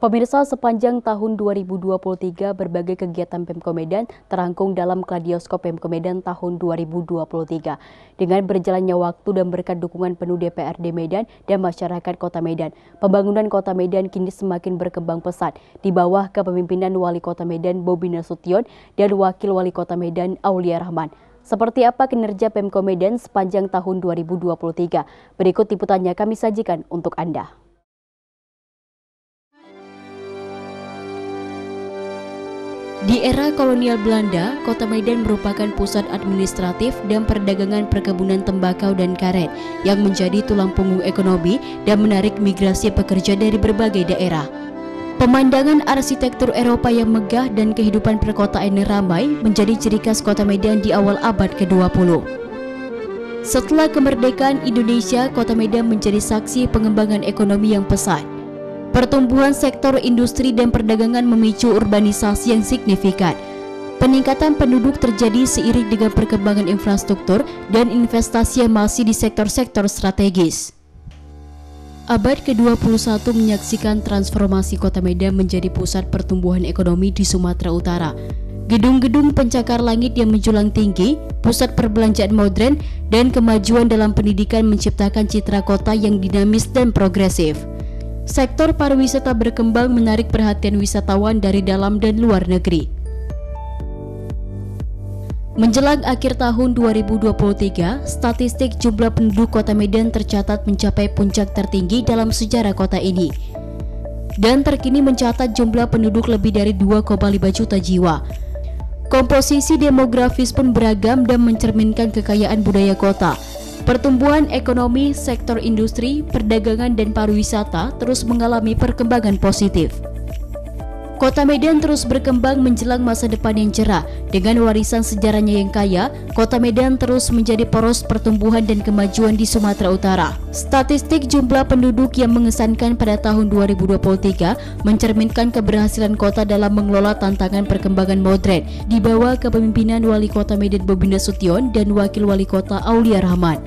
Pemirsa, sepanjang tahun 2023 berbagai kegiatan Pemko Medan terangkum dalam Kladioskop Pemko Medan tahun 2023. Dengan berjalannya waktu dan berkat dukungan penuh DPRD Medan dan masyarakat Kota Medan, pembangunan Kota Medan kini semakin berkembang pesat di bawah kepemimpinan Wali Kota Medan Bobi Nasution dan Wakil Wali Kota Medan Aulia Rahman. Seperti apa kinerja Pemko Medan sepanjang tahun 2023? Berikut liputannya kami sajikan untuk Anda. Di era kolonial Belanda, Kota Medan merupakan pusat administratif dan perdagangan perkebunan tembakau dan karet yang menjadi tulang punggung ekonomi dan menarik migrasi pekerja dari berbagai daerah. Pemandangan arsitektur Eropa yang megah dan kehidupan perkotaan yang ramai menjadi ciri khas Kota Medan di awal abad ke-20. Setelah kemerdekaan Indonesia, Kota Medan menjadi saksi pengembangan ekonomi yang pesat. Pertumbuhan sektor industri dan perdagangan memicu urbanisasi yang signifikan. Peningkatan penduduk terjadi seiring dengan perkembangan infrastruktur dan investasi yang masih di sektor-sektor strategis. Abad ke-21 menyaksikan transformasi Kota Medan menjadi pusat pertumbuhan ekonomi di Sumatera Utara. Gedung-gedung pencakar langit yang menjulang tinggi, pusat perbelanjaan modern, dan kemajuan dalam pendidikan menciptakan citra kota yang dinamis dan progresif. Sektor pariwisata berkembang menarik perhatian wisatawan dari dalam dan luar negeri. Menjelang akhir tahun 2023, statistik jumlah penduduk Kota Medan tercatat mencapai puncak tertinggi dalam sejarah kota ini. Dan terkini mencatat jumlah penduduk lebih dari 2,5 juta jiwa. Komposisi demografis pun beragam dan mencerminkan kekayaan budaya kota. Pertumbuhan ekonomi, sektor industri, perdagangan, dan pariwisata terus mengalami perkembangan positif. Kota Medan terus berkembang menjelang masa depan yang cerah. Dengan warisan sejarahnya yang kaya, Kota Medan terus menjadi poros pertumbuhan dan kemajuan di Sumatera Utara. Statistik jumlah penduduk yang mengesankan pada tahun 2023 mencerminkan keberhasilan kota dalam mengelola tantangan perkembangan modern di bawah kepemimpinan Wali Kota Medan Bobi Nasution dan Wakil Wali Kota Aulia Rahman.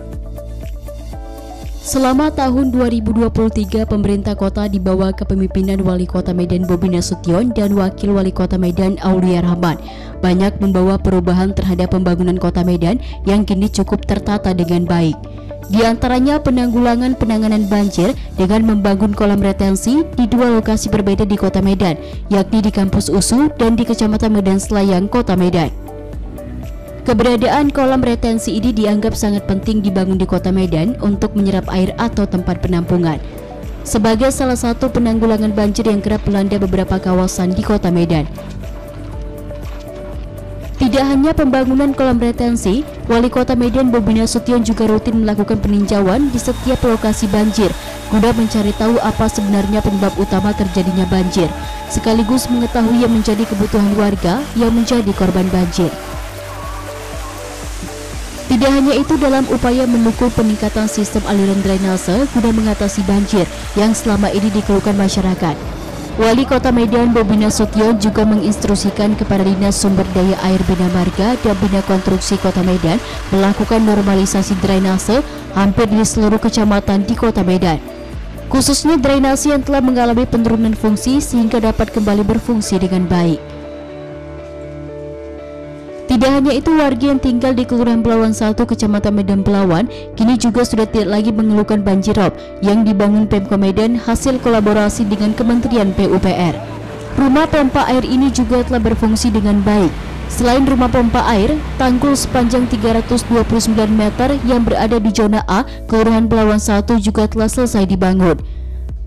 Selama tahun 2023, pemerintah kota di bawah kepemimpinan Wali Kota Medan Bobi Nasution dan Wakil Wali Kota Medan Aulia Rahman banyak membawa perubahan terhadap pembangunan Kota Medan yang kini cukup tertata dengan baik. Di antaranya penanganan banjir dengan membangun kolam retensi di dua lokasi berbeda di Kota Medan, yakni di Kampus USU dan di Kecamatan Medan Selayang, Kota Medan. Keberadaan kolam retensi ini dianggap sangat penting dibangun di Kota Medan untuk menyerap air atau tempat penampungan, sebagai salah satu penanggulangan banjir yang kerap melanda beberapa kawasan di Kota Medan. Tidak hanya pembangunan kolam retensi, Wali Kota Medan Bobi Nasution juga rutin melakukan peninjauan di setiap lokasi banjir guna mencari tahu apa sebenarnya penyebab utama terjadinya banjir, sekaligus mengetahui yang menjadi kebutuhan warga yang menjadi korban banjir. Tidak hanya itu, dalam upaya mendukung peningkatan sistem aliran drainase guna mengatasi banjir yang selama ini dikeluhkan masyarakat, Wali Kota Medan Bobi Nasution juga menginstruksikan kepada Dinas Sumber Daya Air Bina Marga dan Bina Konstruksi Kota Medan melakukan normalisasi drainase hampir di seluruh kecamatan di Kota Medan, khususnya drainase yang telah mengalami penurunan fungsi sehingga dapat kembali berfungsi dengan baik. Tidak hanya itu, warga yang tinggal di Kelurahan Belawan 1, Kecamatan Medan Belawan, kini juga sudah tidak lagi mengeluhkan banjirop yang dibangun Pemko Medan hasil kolaborasi dengan Kementerian PUPR. Rumah pompa air ini juga telah berfungsi dengan baik. Selain rumah pompa air, tanggul sepanjang 329 meter yang berada di zona A, Kelurahan Belawan 1 juga telah selesai dibangun.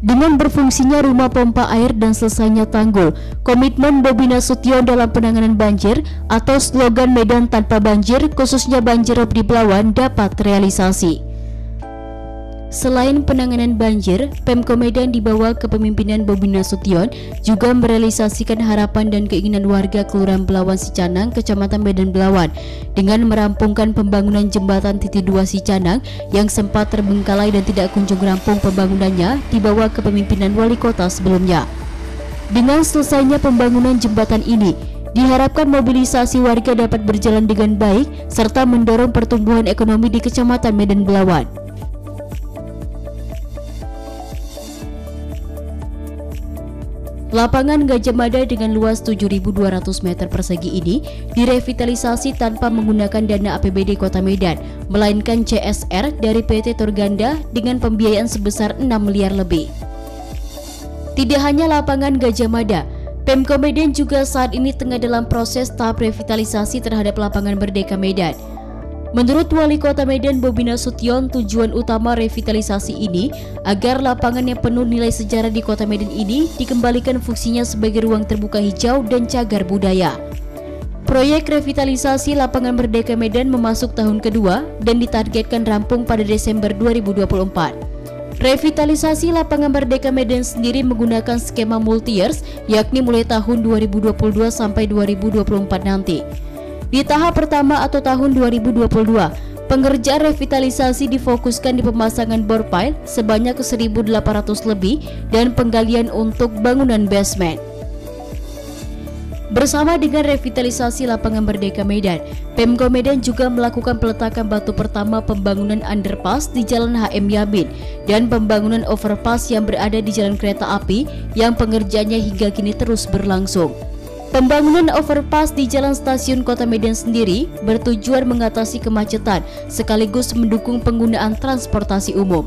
Dengan berfungsinya rumah pompa air dan selesainya tanggul, komitmen Bobi Nasution dalam penanganan banjir atau slogan Medan tanpa banjir, khususnya banjirop di Belawan, dapat terrealisasi. Selain penanganan banjir, Pemko Medan di bawah kepemimpinan Bobi Nasution juga merealisasikan harapan dan keinginan warga Kelurahan Belawan Sicanang, Kecamatan Medan Belawan, dengan merampungkan pembangunan jembatan titik 2 Sicanang yang sempat terbengkalai dan tidak kunjung rampung pembangunannya di bawah kepemimpinan wali kota sebelumnya. Dengan selesainya pembangunan jembatan ini, diharapkan mobilisasi warga dapat berjalan dengan baik serta mendorong pertumbuhan ekonomi di Kecamatan Medan Belawan. Lapangan Gajah Mada dengan luas 7.200 meter persegi ini direvitalisasi tanpa menggunakan dana APBD Kota Medan, melainkan CSR dari PT Torganda dengan pembiayaan sebesar 6 miliar lebih. Tidak hanya lapangan Gajah Mada, Pemko Medan juga saat ini tengah dalam proses tahap revitalisasi terhadap lapangan Merdeka Medan. Menurut Wali Kota Medan Bobi Nasution, tujuan utama revitalisasi ini agar lapangan yang penuh nilai sejarah di Kota Medan ini dikembalikan fungsinya sebagai ruang terbuka hijau dan cagar budaya. Proyek revitalisasi lapangan Merdeka Medan memasuk tahun kedua dan ditargetkan rampung pada Desember 2024. Revitalisasi lapangan Merdeka Medan sendiri menggunakan skema multi-years, yakni mulai tahun 2022 sampai 2024 nanti. Di tahap pertama atau tahun 2022, pengerjaan revitalisasi difokuskan di pemasangan bor pile sebanyak 1.800 lebih dan penggalian untuk bangunan basement. Bersama dengan revitalisasi lapangan Merdeka Medan, Pemko Medan juga melakukan peletakan batu pertama pembangunan underpass di Jalan HM Yamin dan pembangunan overpass yang berada di jalan kereta api yang pengerjaannya hingga kini terus berlangsung. Pembangunan overpass di Jalan Stasiun Kota Medan sendiri bertujuan mengatasi kemacetan sekaligus mendukung penggunaan transportasi umum.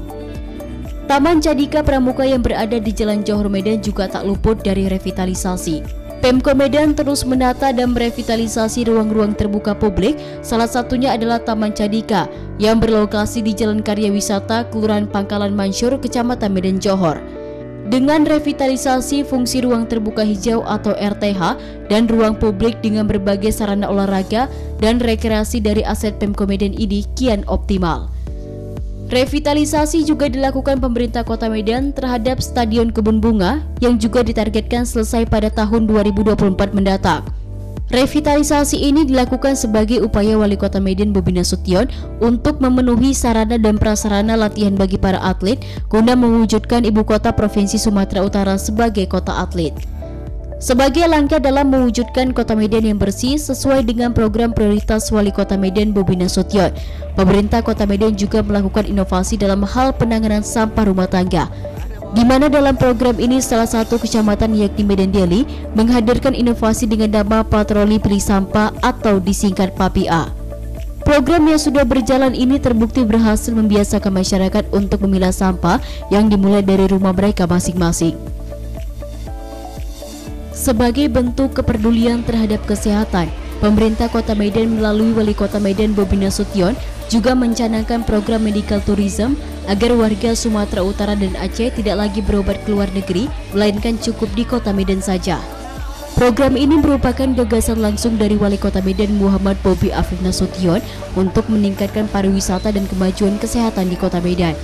Taman Cadika Pramuka yang berada di Jalan Johor Medan juga tak luput dari revitalisasi. Pemko Medan terus menata dan merevitalisasi ruang-ruang terbuka publik, salah satunya adalah Taman Cadika yang berlokasi di Jalan Karya Wisata, Kelurahan Pangkalan Mansur, Kecamatan Medan Johor. Dengan revitalisasi fungsi ruang terbuka hijau atau RTH dan ruang publik dengan berbagai sarana olahraga dan rekreasi dari aset Pemko Medan ini kian optimal. Revitalisasi juga dilakukan pemerintah Kota Medan terhadap Stadion Kebun Bunga yang juga ditargetkan selesai pada tahun 2024 mendatang. Revitalisasi ini dilakukan sebagai upaya Wali Kota Medan Bobi Nasution untuk memenuhi sarana dan prasarana latihan bagi para atlet guna mewujudkan ibu kota Provinsi Sumatera Utara sebagai kota atlet. Sebagai langkah dalam mewujudkan Kota Medan yang bersih sesuai dengan program prioritas Wali Kota Medan Bobi Nasution, pemerintah Kota Medan juga melakukan inovasi dalam hal penanganan sampah rumah tangga, di mana dalam program ini salah satu kecamatan yakni Medan Deli menghadirkan inovasi dengan nama Patroli Pilih Sampah atau disingkat PAPIA. Program yang sudah berjalan ini terbukti berhasil membiasakan masyarakat untuk memilah sampah yang dimulai dari rumah mereka masing-masing. Sebagai bentuk kepedulian terhadap kesehatan, pemerintah Kota Medan melalui Wali Kota Medan Bobi Nasution juga mencanangkan program medical tourism agar warga Sumatera Utara dan Aceh tidak lagi berobat ke luar negeri, melainkan cukup di Kota Medan saja. Program ini merupakan gagasan langsung dari Wali Kota Medan Muhammad Bobi Afif Nasution untuk meningkatkan pariwisata dan kemajuan kesehatan di Kota Medan.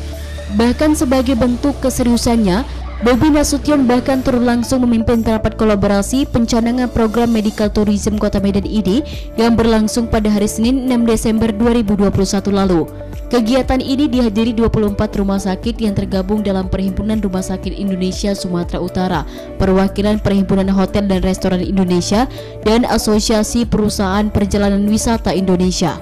Bahkan sebagai bentuk keseriusannya, Bobi Nasution bahkan turun langsung memimpin rapat kolaborasi pencanangan program medical tourism Kota Medan ini yang berlangsung pada hari Senin 6 Desember 2021 lalu. Kegiatan ini dihadiri 24 rumah sakit yang tergabung dalam Perhimpunan Rumah Sakit Indonesia Sumatera Utara, Perwakilan Perhimpunan Hotel dan Restoran Indonesia, dan Asosiasi Perusahaan Perjalanan Wisata Indonesia.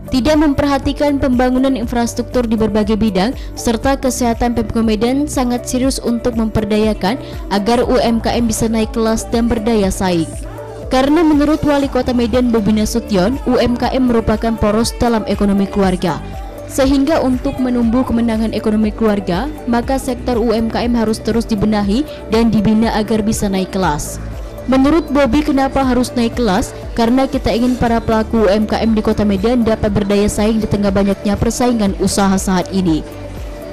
Tidak memperhatikan pembangunan infrastruktur di berbagai bidang serta kesehatan, Pemko Medan sangat serius untuk memperdayakan agar UMKM bisa naik kelas dan berdaya saing. Karena menurut Wali Kota Medan Bobi Nasution, UMKM merupakan poros dalam ekonomi keluarga. Sehingga untuk menumbuh kemenangan ekonomi keluarga, maka sektor UMKM harus terus dibenahi dan dibina agar bisa naik kelas. Menurut Bobi, kenapa harus naik kelas? Karena kita ingin para pelaku UMKM di Kota Medan dapat berdaya saing di tengah banyaknya persaingan usaha saat ini.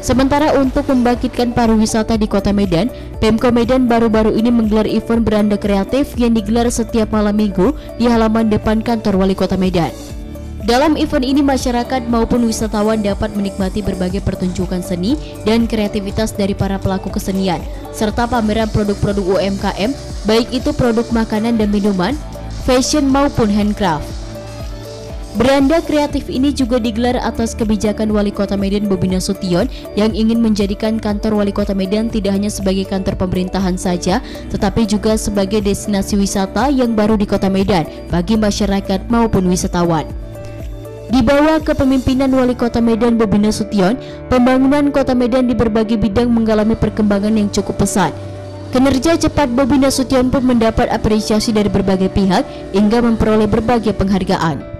Sementara untuk membangkitkan pariwisata di Kota Medan, Pemko Medan baru-baru ini menggelar event beranda kreatif yang digelar setiap malam minggu di halaman depan kantor Wali Kota Medan. Dalam event ini masyarakat maupun wisatawan dapat menikmati berbagai pertunjukan seni dan kreativitas dari para pelaku kesenian, serta pameran produk-produk UMKM, baik itu produk makanan dan minuman, fashion maupun handcraft. Beranda kreatif ini juga digelar atas kebijakan Wali Kota Medan Bobi Nasution yang ingin menjadikan kantor Wali Kota Medan tidak hanya sebagai kantor pemerintahan saja, tetapi juga sebagai destinasi wisata yang baru di Kota Medan bagi masyarakat maupun wisatawan. Di bawah kepemimpinan Wali Kota Medan Bobi Nasution, pembangunan Kota Medan di berbagai bidang mengalami perkembangan yang cukup pesat. Kinerja cepat Bobi Nasution pun mendapat apresiasi dari berbagai pihak hingga memperoleh berbagai penghargaan.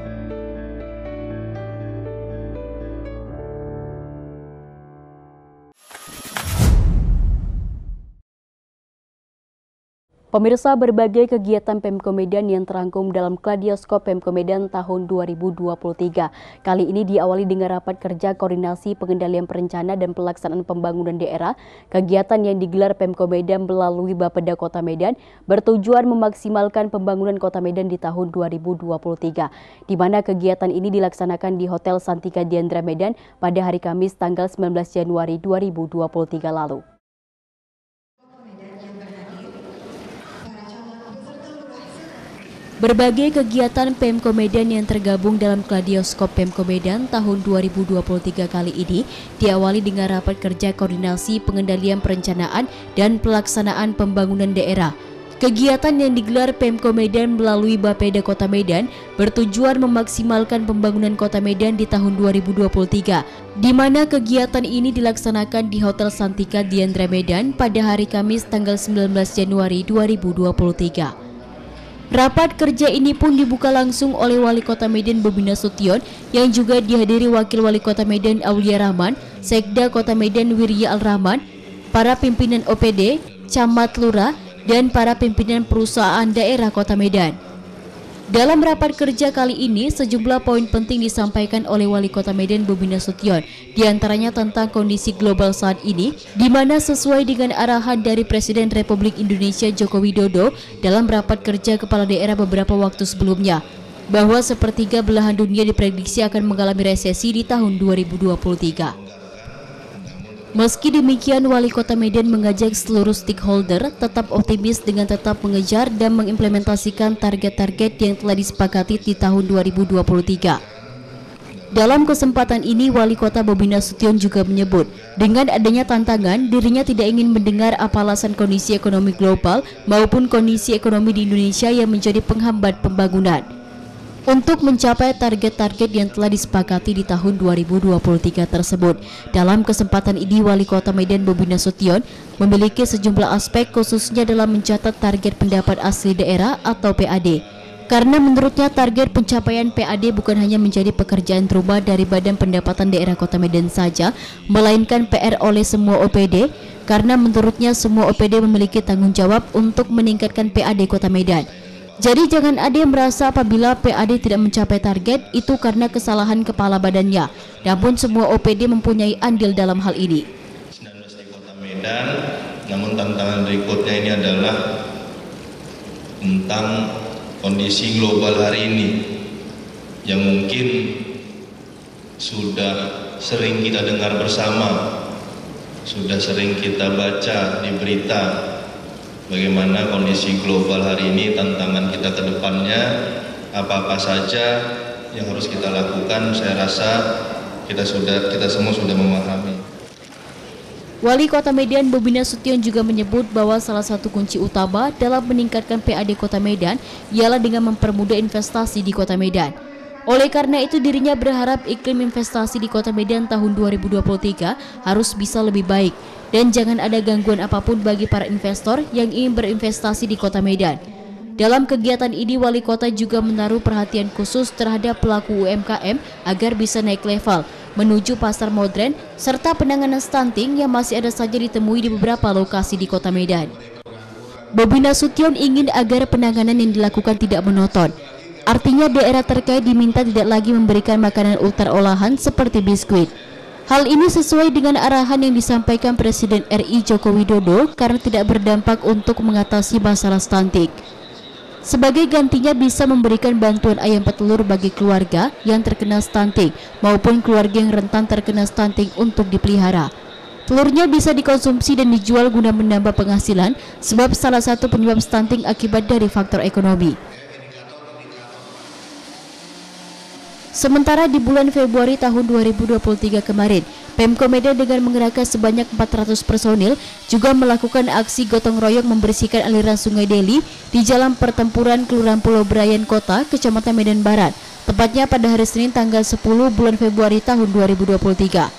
Pemirsa, berbagai kegiatan Pemko Medan yang terangkum dalam Kladioskop Pemko Medan tahun 2023 kali ini diawali dengan rapat kerja koordinasi pengendalian perencana dan pelaksanaan pembangunan daerah. Kegiatan yang digelar Pemko Medan melalui Bapeda Kota Medan bertujuan memaksimalkan pembangunan Kota Medan di tahun 2023, di mana kegiatan ini dilaksanakan di Hotel Santika Diandra Medan pada hari Kamis tanggal 19 Januari 2023 lalu. Berbagai kegiatan Pemko Medan yang tergabung dalam Kladioskop Pemko Medan tahun 2023 kali ini diawali dengan rapat kerja koordinasi pengendalian perencanaan dan pelaksanaan pembangunan daerah. Kegiatan yang digelar Pemko Medan melalui Bapeda Kota Medan bertujuan memaksimalkan pembangunan Kota Medan di tahun 2023, di mana kegiatan ini dilaksanakan di Hotel Santika Diandra Medan pada hari Kamis tanggal 19 Januari 2023. Rapat kerja ini pun dibuka langsung oleh Wali Kota Medan Bobi Nasution yang juga dihadiri Wakil Wali Kota Medan Aulia Rahman, Sekda Kota Medan Wirya Al-Rahman, para pimpinan OPD, Camat Lurah, dan para pimpinan perusahaan daerah Kota Medan. Dalam rapat kerja kali ini, sejumlah poin penting disampaikan oleh Wali Kota Medan Bobi Nasution, diantaranya tentang kondisi global saat ini, di mana sesuai dengan arahan dari Presiden Republik Indonesia Joko Widodo dalam rapat kerja kepala daerah beberapa waktu sebelumnya, bahwa sepertiga belahan dunia diprediksi akan mengalami resesi di tahun 2023. Meski demikian, Wali Kota Medan mengajak seluruh stakeholder tetap optimis dengan tetap mengejar dan mengimplementasikan target-target yang telah disepakati di tahun 2023. Dalam kesempatan ini, Wali Kota Bobi Nasution juga menyebut, dengan adanya tantangan, dirinya tidak ingin mendengar apa alasan kondisi ekonomi global maupun kondisi ekonomi di Indonesia yang menjadi penghambat pembangunan. Untuk mencapai target-target yang telah disepakati di tahun 2023 tersebut. Dalam kesempatan ini, Wali Kota Medan Bobi Nasution memiliki sejumlah aspek khususnya dalam mencatat target pendapat asli daerah atau PAD. Karena menurutnya target pencapaian PAD bukan hanya menjadi pekerjaan rumah dari Badan Pendapatan Daerah Kota Medan saja, melainkan PR oleh semua OPD, karena menurutnya semua OPD memiliki tanggung jawab untuk meningkatkan PAD Kota Medan. Jadi jangan ada yang merasa apabila PAD tidak mencapai target itu karena kesalahan kepala badannya. Namun semua OPD mempunyai andil dalam hal ini. 19 di Kota Medan, namun tantangan berikutnya ini adalah tentang kondisi global hari ini yang mungkin sudah sering kita dengar bersama, sudah sering kita baca di berita. Bagaimana kondisi global hari ini, tantangan kita ke depannya, apa-apa saja yang harus kita lakukan, saya rasa kita semua sudah memahami. Wali Kota Medan Bobi Nasution juga menyebut bahwa salah satu kunci utama dalam meningkatkan PAD Kota Medan ialah dengan mempermudah investasi di Kota Medan. Oleh karena itu, dirinya berharap iklim investasi di Kota Medan tahun 2023 harus bisa lebih baik dan jangan ada gangguan apapun bagi para investor yang ingin berinvestasi di Kota Medan. Dalam kegiatan ini, Wali Kota juga menaruh perhatian khusus terhadap pelaku UMKM agar bisa naik level menuju pasar modern serta penanganan stunting yang masih ada saja ditemui di beberapa lokasi di Kota Medan. Bobi Nasution ingin agar penanganan yang dilakukan tidak monoton. Artinya daerah terkait diminta tidak lagi memberikan makanan ultra olahan seperti biskuit. Hal ini sesuai dengan arahan yang disampaikan Presiden RI Joko Widodo karena tidak berdampak untuk mengatasi masalah stunting. Sebagai gantinya bisa memberikan bantuan ayam petelur bagi keluarga yang terkena stunting maupun keluarga yang rentan terkena stunting untuk dipelihara. Telurnya bisa dikonsumsi dan dijual guna menambah penghasilan sebab salah satu penyebab stunting akibat dari faktor ekonomi. Sementara di bulan Februari tahun 2023 kemarin, Pemko Medan dengan mengerahkan sebanyak 400 personil juga melakukan aksi gotong royong membersihkan aliran Sungai Deli di Jalan Pertempuran Kelurahan Pulau Brayan Kota, Kecamatan Medan Barat, tepatnya pada hari Senin tanggal 10 bulan Februari tahun 2023.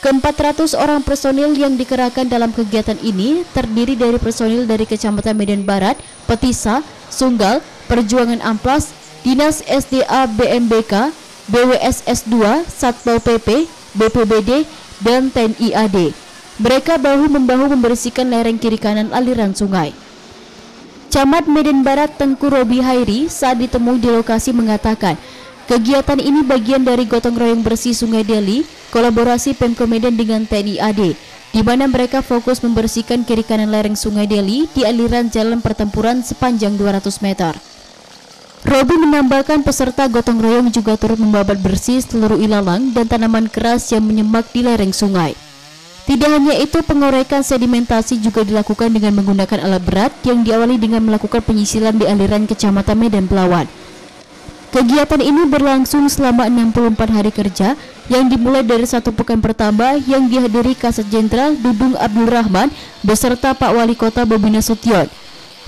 Ke-400 orang personil yang dikerahkan dalam kegiatan ini terdiri dari personil dari Kecamatan Medan Barat, Petisa, Sunggal, Perjuangan Amplas, Dinas SDA BMBK, BWSS 2, Satpol PP, BPBD, dan TNI AD. Mereka bahu-membahu membersihkan lereng kiri kanan aliran sungai. Camat Medan Barat Tengku Robi Hairi saat ditemui di lokasi mengatakan, kegiatan ini bagian dari gotong royong bersih Sungai Deli, kolaborasi Pemko Medan dengan TNI AD, di mana mereka fokus membersihkan kiri kanan lereng Sungai Deli di aliran jalan pertempuran sepanjang 200 meter. Robi menambahkan peserta gotong royong juga turut membabat bersih seluruh ilalang dan tanaman keras yang menyemak di lereng sungai. Tidak hanya itu, pengorekan sedimentasi juga dilakukan dengan menggunakan alat berat yang diawali dengan melakukan penyisilan di aliran Kecamatan Medan Pelawan. Kegiatan ini berlangsung selama 64 hari kerja yang dimulai dari 1 pekan pertama yang dihadiri Kasat Jenderal Dudung Abdul Rahman beserta Pak Wali Kota Bobi Nasution.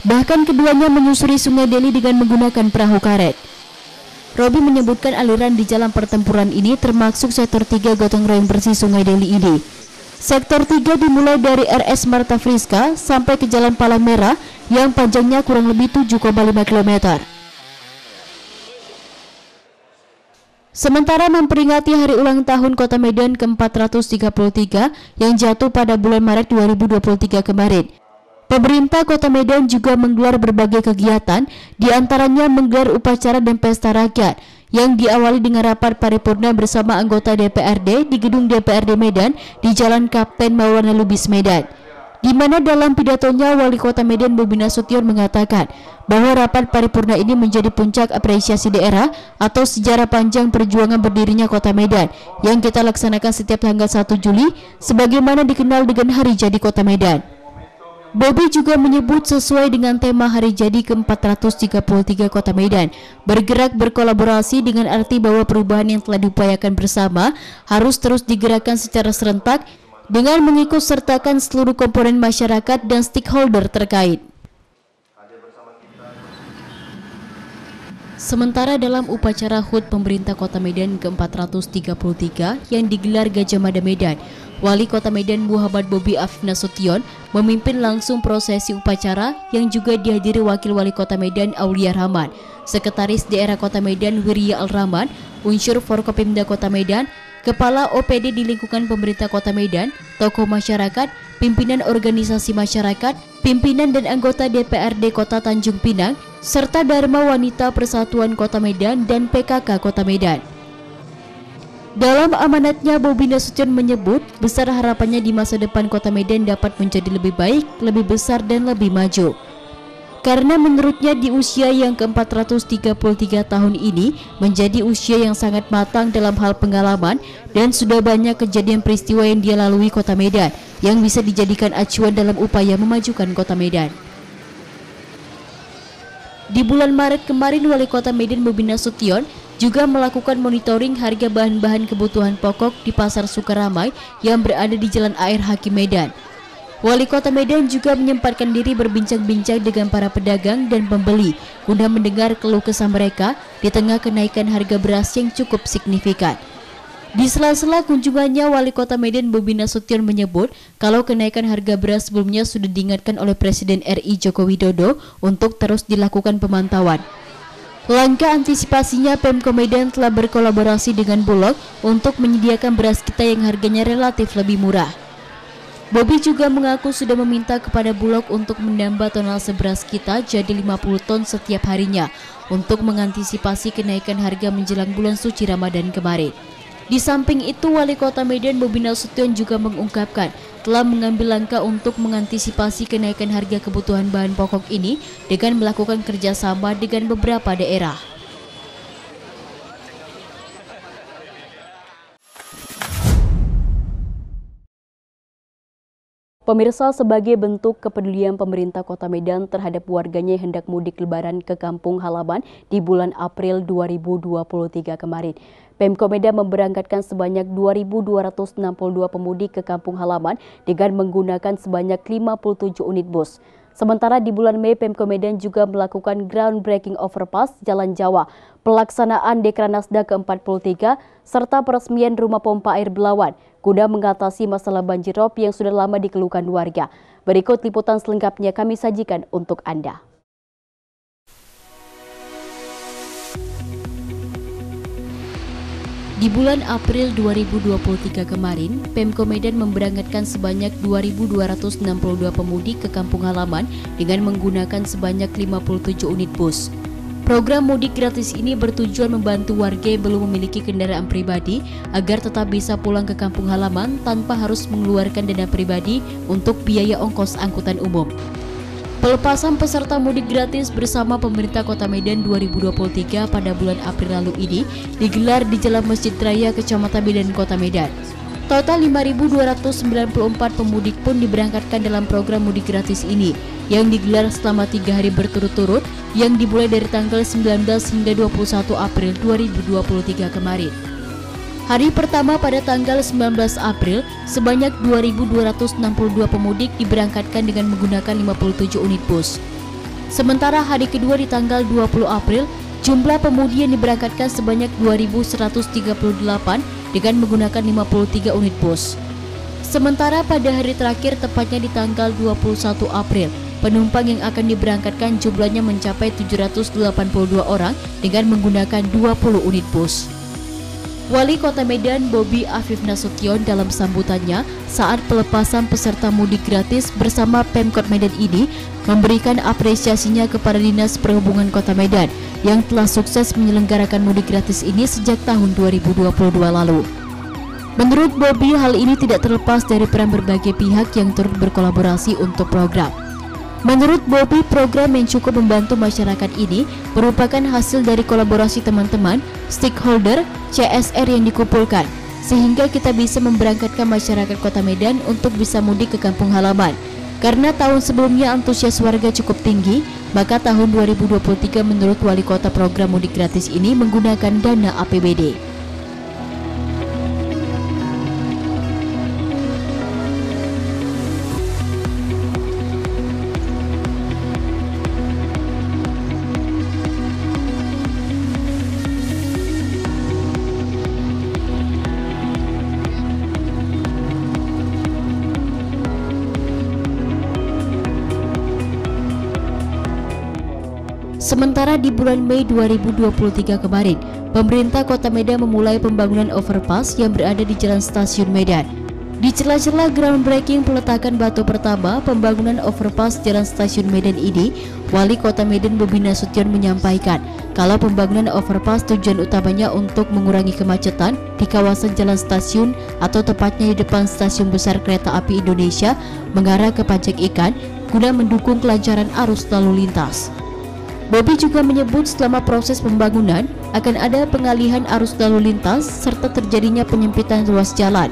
Bahkan keduanya menyusuri Sungai Deli dengan menggunakan perahu karet. Robi menyebutkan aliran di jalan pertempuran ini termasuk sektor 3 gotong royong bersih Sungai Deli ini. Sektor 3 dimulai dari RS Marta Friska sampai ke Jalan Palang Merah yang panjangnya kurang lebih 7,5 km. Sementara memperingati hari ulang tahun Kota Medan ke-433 yang jatuh pada bulan Maret 2023 kemarin, pemerintah Kota Medan juga menggelar berbagai kegiatan, diantaranya menggelar upacara dan pesta rakyat yang diawali dengan rapat paripurna bersama anggota DPRD di gedung DPRD Medan di Jalan Kapten Maulana Lubis Medan, di mana dalam pidatonya Wali Kota Medan Bobi Nasution mengatakan bahwa rapat paripurna ini menjadi puncak apresiasi daerah atau sejarah panjang perjuangan berdirinya Kota Medan yang kita laksanakan setiap tanggal 1 Juli sebagaimana dikenal dengan Hari Jadi Kota Medan. Bobi juga menyebut sesuai dengan tema Hari Jadi ke-433 Kota Medan, bergerak berkolaborasi dengan arti bahwa perubahan yang telah diupayakan bersama harus terus digerakkan secara serentak dengan mengikut sertakan seluruh komponen masyarakat dan stakeholder terkait. Sementara dalam upacara HUT pemerintah Kota Medan ke-433 yang digelar Gajah Mada Medan, Wali Kota Medan Muhammad Bobi Afif Nasution memimpin langsung prosesi upacara yang juga dihadiri Wakil Wali Kota Medan Aulia Rahman, Sekretaris Daerah Kota Medan Wirya Al-Rahman, unsur Forkopimda Kota Medan, Kepala OPD di lingkungan pemerintah Kota Medan, tokoh masyarakat, pimpinan organisasi masyarakat, pimpinan dan anggota DPRD Kota Tanjung Pinang, serta Dharma Wanita Persatuan Kota Medan dan PKK Kota Medan. Dalam amanatnya, Bobi Nasution menyebut besar harapannya di masa depan Kota Medan dapat menjadi lebih baik, lebih besar dan lebih maju. Karena menurutnya di usia yang ke-433 tahun ini menjadi usia yang sangat matang dalam hal pengalaman dan sudah banyak kejadian peristiwa yang dia lalui Kota Medan yang bisa dijadikan acuan dalam upaya memajukan Kota Medan. Di bulan Maret kemarin, Wali Kota Medan Bobi Nasution juga melakukan monitoring harga bahan-bahan kebutuhan pokok di Pasar Sukaramai yang berada di Jalan Air Hakim Medan. Wali Kota Medan juga menyempatkan diri berbincang-bincang dengan para pedagang dan pembeli guna mendengar keluh kesah mereka di tengah kenaikan harga beras yang cukup signifikan. Di sela-sela kunjungannya, Wali Kota Medan Bobi Nasution menyebut kalau kenaikan harga beras sebelumnya sudah diingatkan oleh Presiden RI Joko Widodo untuk terus dilakukan pemantauan. Langkah antisipasinya, Pemko Medan telah berkolaborasi dengan Bulog untuk menyediakan beras kita yang harganya relatif lebih murah. Bobi juga mengaku sudah meminta kepada Bulog untuk menambah tonase beras kita jadi 50 ton setiap harinya untuk mengantisipasi kenaikan harga menjelang bulan suci Ramadan kemarin. Di samping itu, Wali Kota Medan Bobi Nasution juga mengungkapkan telah mengambil langkah untuk mengantisipasi kenaikan harga kebutuhan bahan pokok ini dengan melakukan kerjasama dengan beberapa daerah. Pemirsa, sebagai bentuk kepedulian pemerintah Kota Medan terhadap warganya yang hendak mudik lebaran ke kampung halaman di bulan April 2023 kemarin, Pemko Medan memberangkatkan sebanyak 2.262 pemudik ke kampung halaman dengan menggunakan sebanyak 57 unit bus. Sementara di bulan Mei, Pemko Medan juga melakukan groundbreaking overpass Jalan Jawa, pelaksanaan Dekranasda ke-43, serta peresmian rumah pompa air Belawan, guna mengatasi masalah banjirop yang sudah lama dikeluhkan warga. Berikut liputan selengkapnya kami sajikan untuk Anda. Di bulan April 2023 kemarin, Pemko Medan memberangkatkan sebanyak 2.262 pemudik ke kampung halaman dengan menggunakan sebanyak 57 unit bus. Program mudik gratis ini bertujuan membantu warga yang belum memiliki kendaraan pribadi agar tetap bisa pulang ke kampung halaman tanpa harus mengeluarkan dana pribadi untuk biaya ongkos angkutan umum. Pelepasan peserta mudik gratis bersama pemerintah Kota Medan 2023 pada bulan April lalu ini digelar di Jalan Masjid Raya Kecamatan Medan, Kota Medan. Total 5.294 pemudik pun diberangkatkan dalam program mudik gratis ini yang digelar selama 3 hari berturut-turut yang dimulai dari tanggal 19 hingga 21 April 2023 kemarin. Hari pertama pada tanggal 19 April, sebanyak 2.262 pemudik diberangkatkan dengan menggunakan 57 unit bus. Sementara hari kedua di tanggal 20 April, jumlah pemudi yang diberangkatkan sebanyak 2.138 dengan menggunakan 53 unit bus. Sementara pada hari terakhir, tepatnya di tanggal 21 April, penumpang yang akan diberangkatkan jumlahnya mencapai 782 orang dengan menggunakan 20 unit bus. Wali Kota Medan Bobi Afif Nasution dalam sambutannya saat pelepasan peserta mudik gratis bersama Pemkot Medan ini memberikan apresiasinya kepada Dinas Perhubungan Kota Medan yang telah sukses menyelenggarakan mudik gratis ini sejak tahun 2022 lalu. Menurut Bobi, hal ini tidak terlepas dari peran berbagai pihak yang turut berkolaborasi untuk program. Menurut Bobi, program yang cukup membantu masyarakat ini merupakan hasil dari kolaborasi teman-teman, stakeholder, CSR yang dikumpulkan, sehingga kita bisa memberangkatkan masyarakat Kota Medan untuk bisa mudik ke kampung halaman. Karena tahun sebelumnya antusias warga cukup tinggi, maka tahun 2023 menurut Wali Kota program mudik gratis ini menggunakan dana APBD. Sementara di bulan Mei 2023 kemarin, pemerintah Kota Medan memulai pembangunan overpass yang berada di Jalan Stasiun Medan. Di celah-celah groundbreaking peletakan batu pertama pembangunan overpass Jalan Stasiun Medan ini, Wali Kota Medan Bobi Nasution menyampaikan kalau pembangunan overpass tujuan utamanya untuk mengurangi kemacetan di kawasan Jalan Stasiun atau tepatnya di depan Stasiun Besar Kereta Api Indonesia mengarah ke Pajak Ikan guna mendukung kelancaran arus lalu lintas. Bobi juga menyebut selama proses pembangunan akan ada pengalihan arus lalu lintas serta terjadinya penyempitan ruas jalan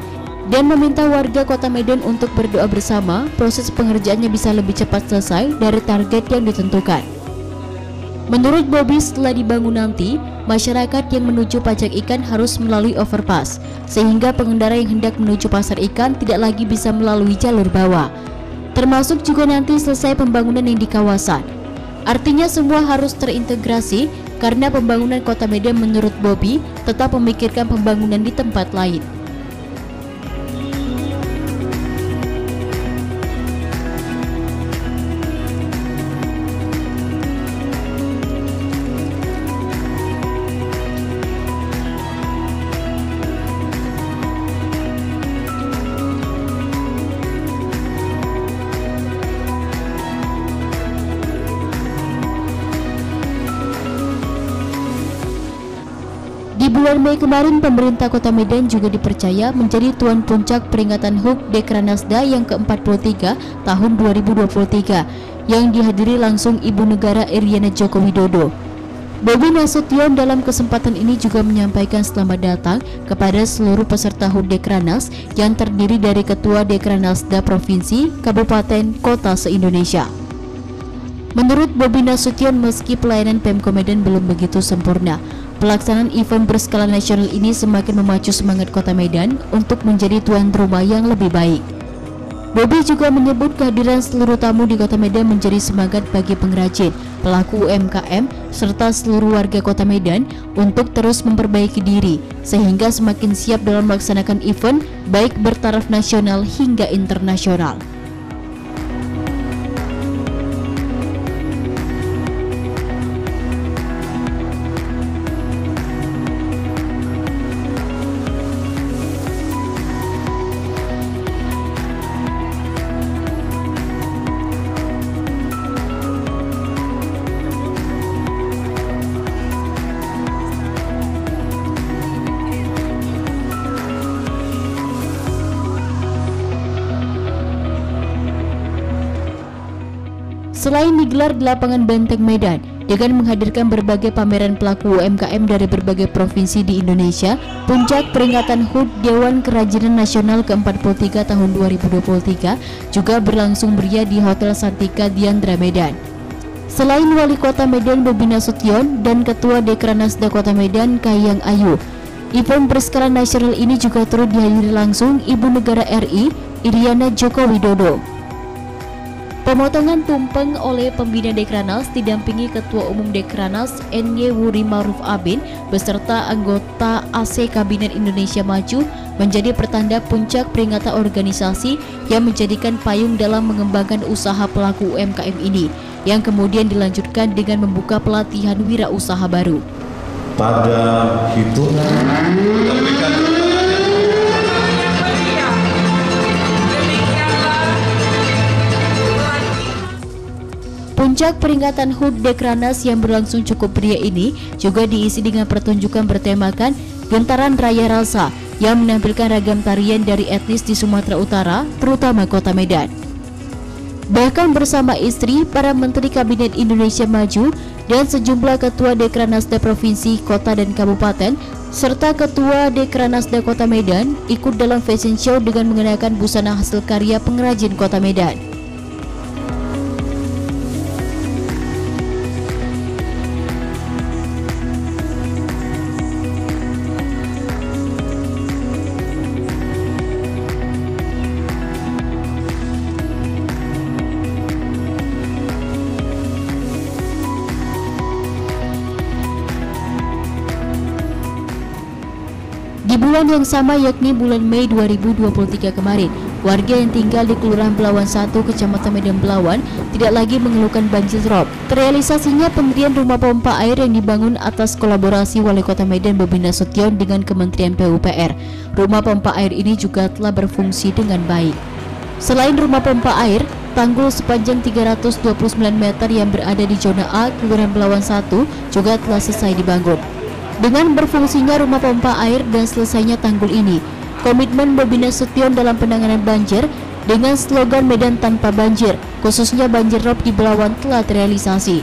dan meminta warga Kota Medan untuk berdoa bersama proses pengerjaannya bisa lebih cepat selesai dari target yang ditentukan. Menurut Bobi, setelah dibangun nanti, masyarakat yang menuju Pajak Ikan harus melalui overpass sehingga pengendara yang hendak menuju Pasar Ikan tidak lagi bisa melalui jalur bawah. Termasuk juga nanti selesai pembangunan yang di kawasan. Artinya semua harus terintegrasi karena pembangunan Kota Medan menurut Bobi tetap memikirkan pembangunan di tempat lain. Di bulan Mei kemarin, pemerintah Kota Medan juga dipercaya menjadi tuan puncak peringatan HUT Dekranasda yang ke-43 tahun 2023 yang dihadiri langsung Ibu Negara Iriana Joko Widodo. Bobi Nasution dalam kesempatan ini juga menyampaikan selamat datang kepada seluruh peserta HUT Dekranas yang terdiri dari Ketua Dekranasda Provinsi, Kabupaten, Kota se-Indonesia. Menurut Bobi Nasution, meski pelayanan Pemko Medan belum begitu sempurna, pelaksanaan event berskala nasional ini semakin memacu semangat Kota Medan untuk menjadi tuan rumah yang lebih baik. Bobi juga menyebut kehadiran seluruh tamu di Kota Medan menjadi semangat bagi pengrajin, pelaku UMKM, serta seluruh warga Kota Medan untuk terus memperbaiki diri, sehingga semakin siap dalam melaksanakan event baik bertaraf nasional hingga internasional. Selain digelar di lapangan Benteng Medan dengan menghadirkan berbagai pameran pelaku UMKM dari berbagai provinsi di Indonesia, puncak peringatan HUT Dewan Kerajinan Nasional ke-43 tahun 2023 juga berlangsung meriah di Hotel Santika Diandra Medan. Selain Wali Kota Medan Bobi Nasution dan Ketua Dekranasda Kota Medan Kahiyang Ayu, event berskala nasional ini juga turut dihadiri langsung Ibu Negara RI Iriana Joko Widodo. Pemotongan tumpeng oleh pembina Dekranas didampingi Ketua Umum Dekranas N.Y. Wuri Maruf Amin beserta anggota AC Kabinet Indonesia Maju menjadi pertanda puncak peringatan organisasi yang menjadikan payung dalam mengembangkan usaha pelaku UMKM ini, yang kemudian dilanjutkan dengan membuka pelatihan wirausaha baru. Pada hitungan Puncak peringatan HUT Dekranas yang berlangsung cukup meriah ini juga diisi dengan pertunjukan bertemakan Gentaran Raya Rasa yang menampilkan ragam tarian dari etnis di Sumatera Utara, terutama Kota Medan. Bahkan bersama istri, para Menteri Kabinet Indonesia Maju dan sejumlah Ketua Dekranasda Provinsi, Kota, dan Kabupaten serta Ketua Dekranasda Kota Medan ikut dalam fashion show dengan mengenakan busana hasil karya pengrajin Kota Medan. Di bulan yang sama, yakni bulan Mei 2023 kemarin, warga yang tinggal di Kelurahan Belawan 1, Kecamatan Medan Belawan tidak lagi mengeluhkan banjir rob. Terrealisasinya pendirian rumah pompa air yang dibangun atas kolaborasi Wali Kota Medan Bobi Nasution dengan Kementerian PUPR. Rumah pompa air ini juga telah berfungsi dengan baik. Selain rumah pompa air, tanggul sepanjang 329 meter yang berada di zona A Kelurahan Belawan 1 juga telah selesai dibangun. Dengan berfungsinya rumah pompa air dan selesainya tanggul ini, komitmen Bobi Nasution dalam penanganan banjir dengan slogan Medan tanpa banjir, khususnya banjir rob di Belawan, telah terrealisasi.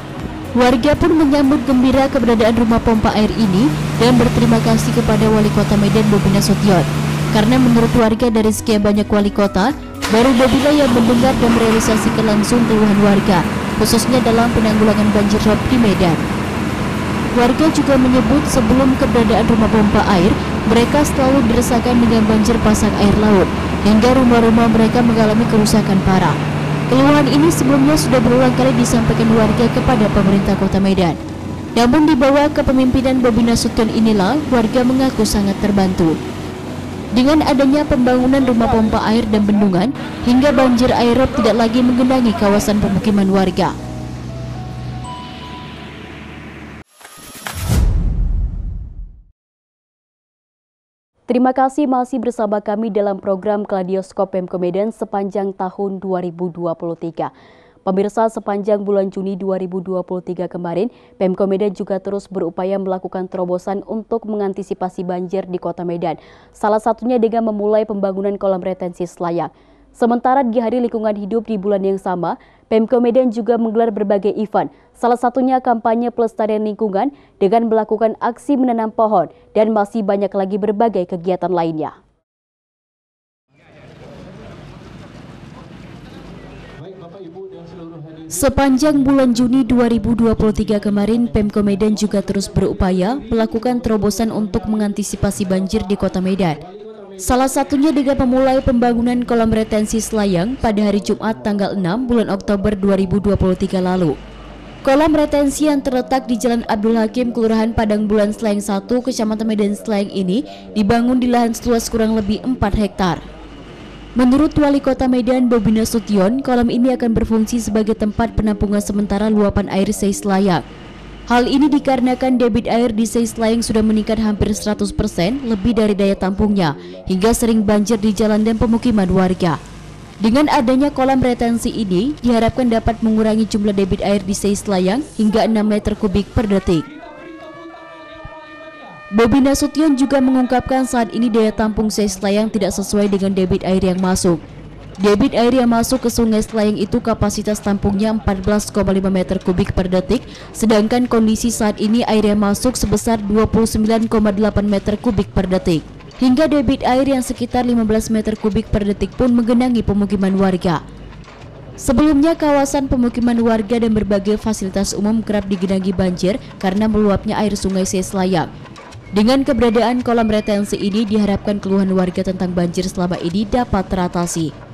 Warga pun menyambut gembira keberadaan rumah pompa air ini dan berterima kasih kepada Wali Kota Medan Bobi Nasution. Karena menurut warga dari sekian banyak wali kota, baru Bobi yang mendengar dan merealisasikan langsung keluhan warga, khususnya dalam penanggulangan banjir rob di Medan. Warga juga menyebut sebelum keberadaan rumah pompa air, mereka selalu dirasakan dengan banjir pasang air laut, hingga rumah-rumah mereka mengalami kerusakan parah. Keluhan ini sebelumnya sudah berulang kali disampaikan warga kepada pemerintah Kota Medan. Namun di bawah kepemimpinan Bobi Nasution inilah warga mengaku sangat terbantu. Dengan adanya pembangunan rumah pompa air dan bendungan, hingga banjir air rob tidak lagi menggenangi kawasan pemukiman warga. Terima kasih masih bersama kami dalam program Kaleidoskop Pemko Medan sepanjang tahun 2023. Pemirsa, sepanjang bulan Juni 2023 kemarin, Pemko Medan juga terus berupaya melakukan terobosan untuk mengantisipasi banjir di Kota Medan. Salah satunya dengan memulai pembangunan kolam retensi Selayang. Sementara di Hari Lingkungan Hidup di bulan yang sama, Pemko Medan juga menggelar berbagai event, salah satunya kampanye pelestarian lingkungan dengan melakukan aksi menanam pohon dan masih banyak lagi berbagai kegiatan lainnya. Sepanjang bulan Juni 2023 kemarin, Pemko Medan juga terus berupaya melakukan terobosan untuk mengantisipasi banjir di Kota Medan. Salah satunya dengan memulai pembangunan kolam retensi Selayang pada hari Jumat tanggal 6 bulan Oktober 2023 lalu. Kolam retensi yang terletak di Jalan Abdul Hakim, Kelurahan Padang Bulan Selayang 1, Kecamatan Medan Selayang ini dibangun di lahan seluas kurang lebih 4 hektar. Menurut Wali Kota Medan Bobi Nasution, kolam ini akan berfungsi sebagai tempat penampungan sementara luapan air Sei Selayang. Hal ini dikarenakan debit air di Sei Selayang sudah meningkat hampir 100% lebih dari daya tampungnya, hingga sering banjir di jalan dan pemukiman warga. Dengan adanya kolam retensi ini, diharapkan dapat mengurangi jumlah debit air di Sei Selayang hingga 6 meter kubik per detik. Bobi Nasution juga mengungkapkan saat ini daya tampung Sei Selayang tidak sesuai dengan debit air yang masuk. Debit air yang masuk ke Sungai Selayang itu kapasitas tampungnya 14,5 meter kubik per detik, sedangkan kondisi saat ini air yang masuk sebesar 29,8 meter kubik per detik. Hingga debit air yang sekitar 15 meter kubik per detik pun menggenangi pemukiman warga. Sebelumnya kawasan pemukiman warga dan berbagai fasilitas umum kerap digenangi banjir karena meluapnya air Sungai Sei Selayang. Dengan keberadaan kolam retensi ini diharapkan keluhan warga tentang banjir selama ini dapat teratasi.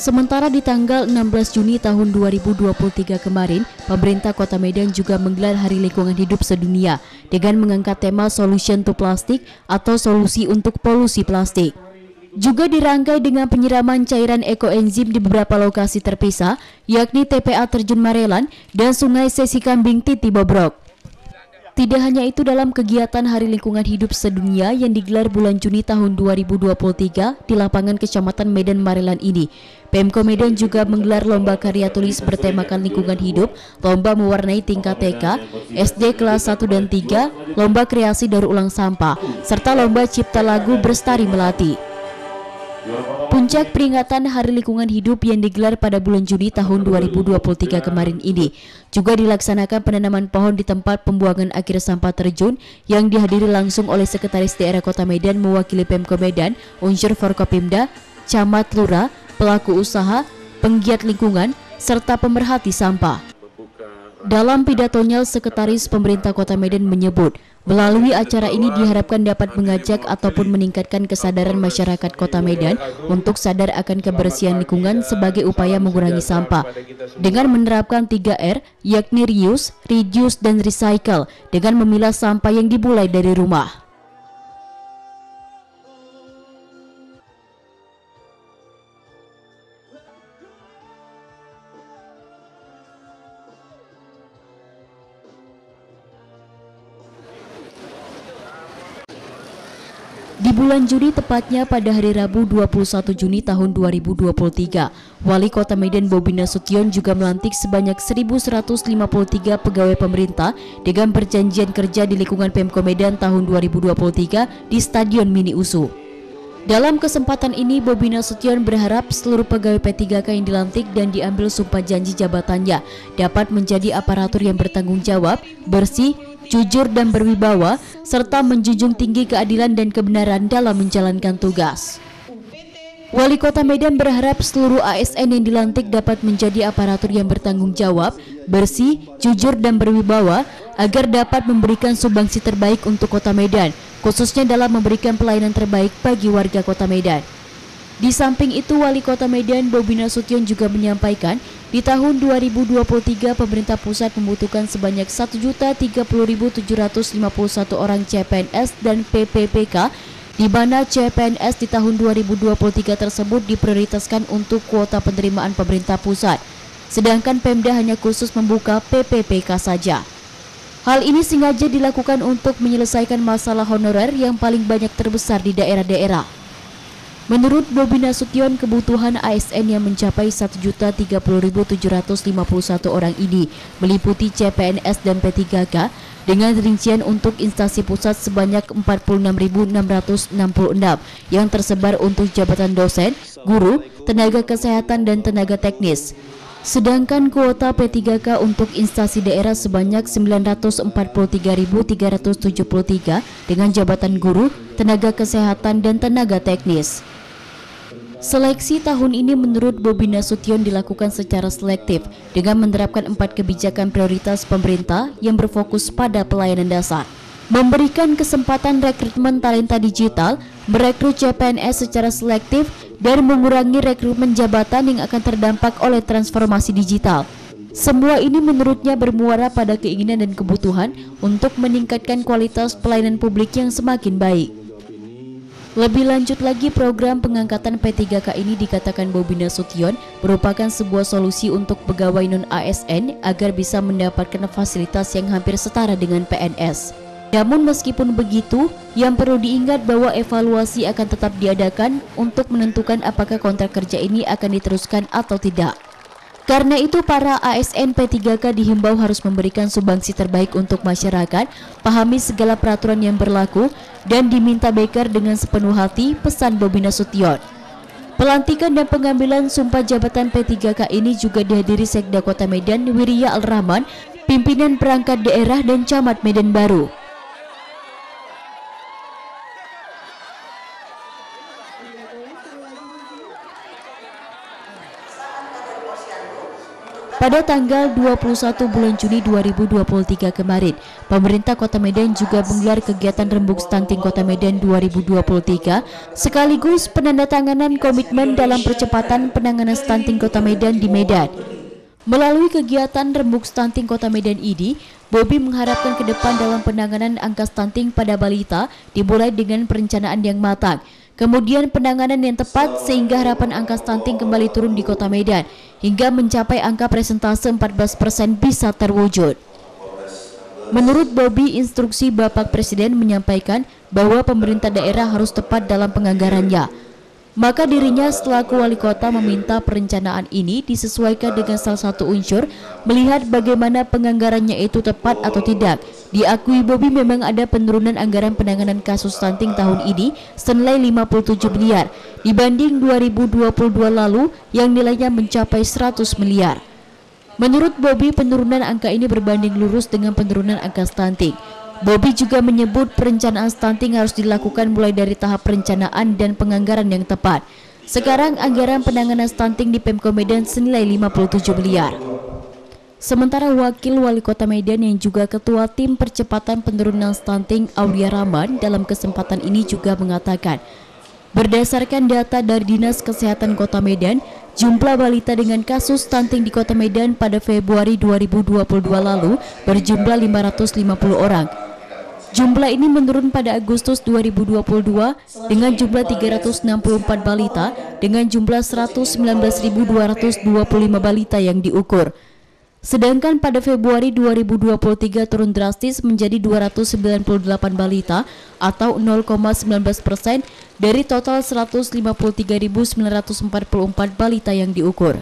Sementara di tanggal 16 Juni tahun 2023 kemarin, pemerintah Kota Medan juga menggelar Hari Lingkungan Hidup Sedunia dengan mengangkat tema Solution to Plastic atau solusi untuk polusi plastik. Juga dirangkai dengan penyiraman cairan ekoenzim di beberapa lokasi terpisah, yakni TPA Terjun Marelan dan Sungai Sesi Kambing Titi Bobrok. Tidak hanya itu, dalam kegiatan Hari Lingkungan Hidup Sedunia yang digelar bulan Juni tahun 2023 di lapangan Kecamatan Medan Marelan ini, Pemko Medan juga menggelar lomba karya tulis bertemakan lingkungan hidup, lomba mewarnai tingkat TK, SD kelas 1 dan 3, lomba kreasi daur ulang sampah, serta lomba cipta lagu Bestari Melati. Puncak peringatan Hari Lingkungan Hidup yang digelar pada bulan Juni tahun 2023 kemarin ini juga dilaksanakan penanaman pohon di tempat pembuangan akhir sampah terjun yang dihadiri langsung oleh Sekretaris Daerah Kota Medan mewakili Pemko Medan, unsur Forkopimda, camat, lurah, pelaku usaha, penggiat lingkungan, serta pemerhati sampah. Dalam pidatonya, Sekretaris Pemerintah Kota Medan menyebut, melalui acara ini diharapkan dapat mengajak ataupun meningkatkan kesadaran masyarakat Kota Medan untuk sadar akan kebersihan lingkungan sebagai upaya mengurangi sampah dengan menerapkan 3R, yakni reuse, reduce, dan recycle dengan memilah sampah yang dimulai dari rumah. Di bulan Juni, tepatnya pada hari Rabu 21 Juni tahun 2023, Wali Kota Medan Bobi Nasution juga melantik sebanyak 1.153 pegawai pemerintah dengan perjanjian kerja di lingkungan Pemko Medan tahun 2023 di Stadion Mini USU. Dalam kesempatan ini, Bobi Nasution berharap seluruh pegawai P3K yang dilantik dan diambil sumpah janji jabatannya dapat menjadi aparatur yang bertanggung jawab, bersih, jujur dan berwibawa, serta menjunjung tinggi keadilan dan kebenaran dalam menjalankan tugas. Wali Kota Medan berharap seluruh ASN yang dilantik dapat menjadi aparatur yang bertanggung jawab, bersih, jujur dan berwibawa, agar dapat memberikan sumbangsi terbaik untuk Kota Medan, khususnya dalam memberikan pelayanan terbaik bagi warga Kota Medan. Di samping itu, Wali Kota Medan Bobi Nasution juga menyampaikan, di tahun 2023 pemerintah pusat membutuhkan sebanyak 1.030.751 orang CPNS dan PPPK, di mana CPNS di tahun 2023 tersebut diprioritaskan untuk kuota penerimaan pemerintah pusat, sedangkan Pemda hanya khusus membuka PPPK saja. Hal ini sengaja dilakukan untuk menyelesaikan masalah honorer yang paling banyak terbesar di daerah-daerah. Menurut Bobi Nasution, kebutuhan ASN yang mencapai 1.030.751 orang ini meliputi CPNS dan P3K dengan rincian untuk instansi pusat sebanyak 46.666 yang tersebar untuk jabatan dosen, guru, tenaga kesehatan dan tenaga teknis. Sedangkan kuota P3K untuk instansi daerah sebanyak 943.373 dengan jabatan guru, tenaga kesehatan, dan tenaga teknis. Seleksi tahun ini menurut Bobi Nasution dilakukan secara selektif dengan menerapkan 4 kebijakan prioritas pemerintah yang berfokus pada pelayanan dasar. Memberikan kesempatan rekrutmen talenta digital, merekrut CPNS secara selektif, dan mengurangi rekrutmen jabatan yang akan terdampak oleh transformasi digital. Semua ini menurutnya bermuara pada keinginan dan kebutuhan untuk meningkatkan kualitas pelayanan publik yang semakin baik. Lebih lanjut lagi, program pengangkatan P3K ini dikatakan Bobi Nasution merupakan sebuah solusi untuk pegawai non-ASN agar bisa mendapatkan fasilitas yang hampir setara dengan PNS. Namun meskipun begitu, yang perlu diingat bahwa evaluasi akan tetap diadakan untuk menentukan apakah kontrak kerja ini akan diteruskan atau tidak. Karena itu, para ASN P3K dihimbau harus memberikan sumbangsi terbaik untuk masyarakat, pahami segala peraturan yang berlaku, dan diminta beker dengan sepenuh hati, pesan Bobi Nasution. Pelantikan dan pengambilan sumpah jabatan P3K ini juga dihadiri Sekda Kota Medan Wirya Al-Rahman, pimpinan perangkat daerah dan camat Medan Baru. Pada tanggal 21 bulan Juni 2023 kemarin, pemerintah Kota Medan juga menggelar kegiatan Rembuk Stunting Kota Medan 2023 sekaligus penandatanganan komitmen dalam percepatan penanganan stunting Kota Medan di Medan. Melalui kegiatan Rembuk Stunting Kota Medan ini, Bobi mengharapkan ke depan dalam penanganan angka stunting pada balita dimulai dengan perencanaan yang matang, kemudian penanganan yang tepat sehingga harapan angka stunting kembali turun di Kota Medan hingga mencapai angka persentase 14% bisa terwujud. Menurut Bobi, instruksi Bapak Presiden menyampaikan bahwa pemerintah daerah harus tepat dalam penganggarannya. Maka dirinya selaku wali kota meminta perencanaan ini disesuaikan dengan salah satu unsur, melihat bagaimana penganggarannya itu tepat atau tidak. Diakui Bobi memang ada penurunan anggaran penanganan kasus stunting tahun ini senilai 57 miliar dibanding 2022 lalu yang nilainya mencapai 100 miliar. Menurut Bobi, penurunan angka ini berbanding lurus dengan penurunan angka stunting. Bobi juga menyebut perencanaan stunting harus dilakukan mulai dari tahap perencanaan dan penganggaran yang tepat. Sekarang anggaran penanganan stunting di Pemko Medan senilai 57 miliar. Sementara Wakil Wali Kota Medan yang juga Ketua Tim Percepatan Penurunan Stunting Aulia Rahman dalam kesempatan ini juga mengatakan, berdasarkan data dari Dinas Kesehatan Kota Medan, jumlah balita dengan kasus stunting di Kota Medan pada Februari 2022 lalu berjumlah 550 orang. Jumlah ini menurun pada Agustus 2022 dengan jumlah 364 balita dengan jumlah 119.225 balita yang diukur. Sedangkan pada Februari 2023 turun drastis menjadi 298 balita atau 0,19% dari total 153.944 balita yang diukur.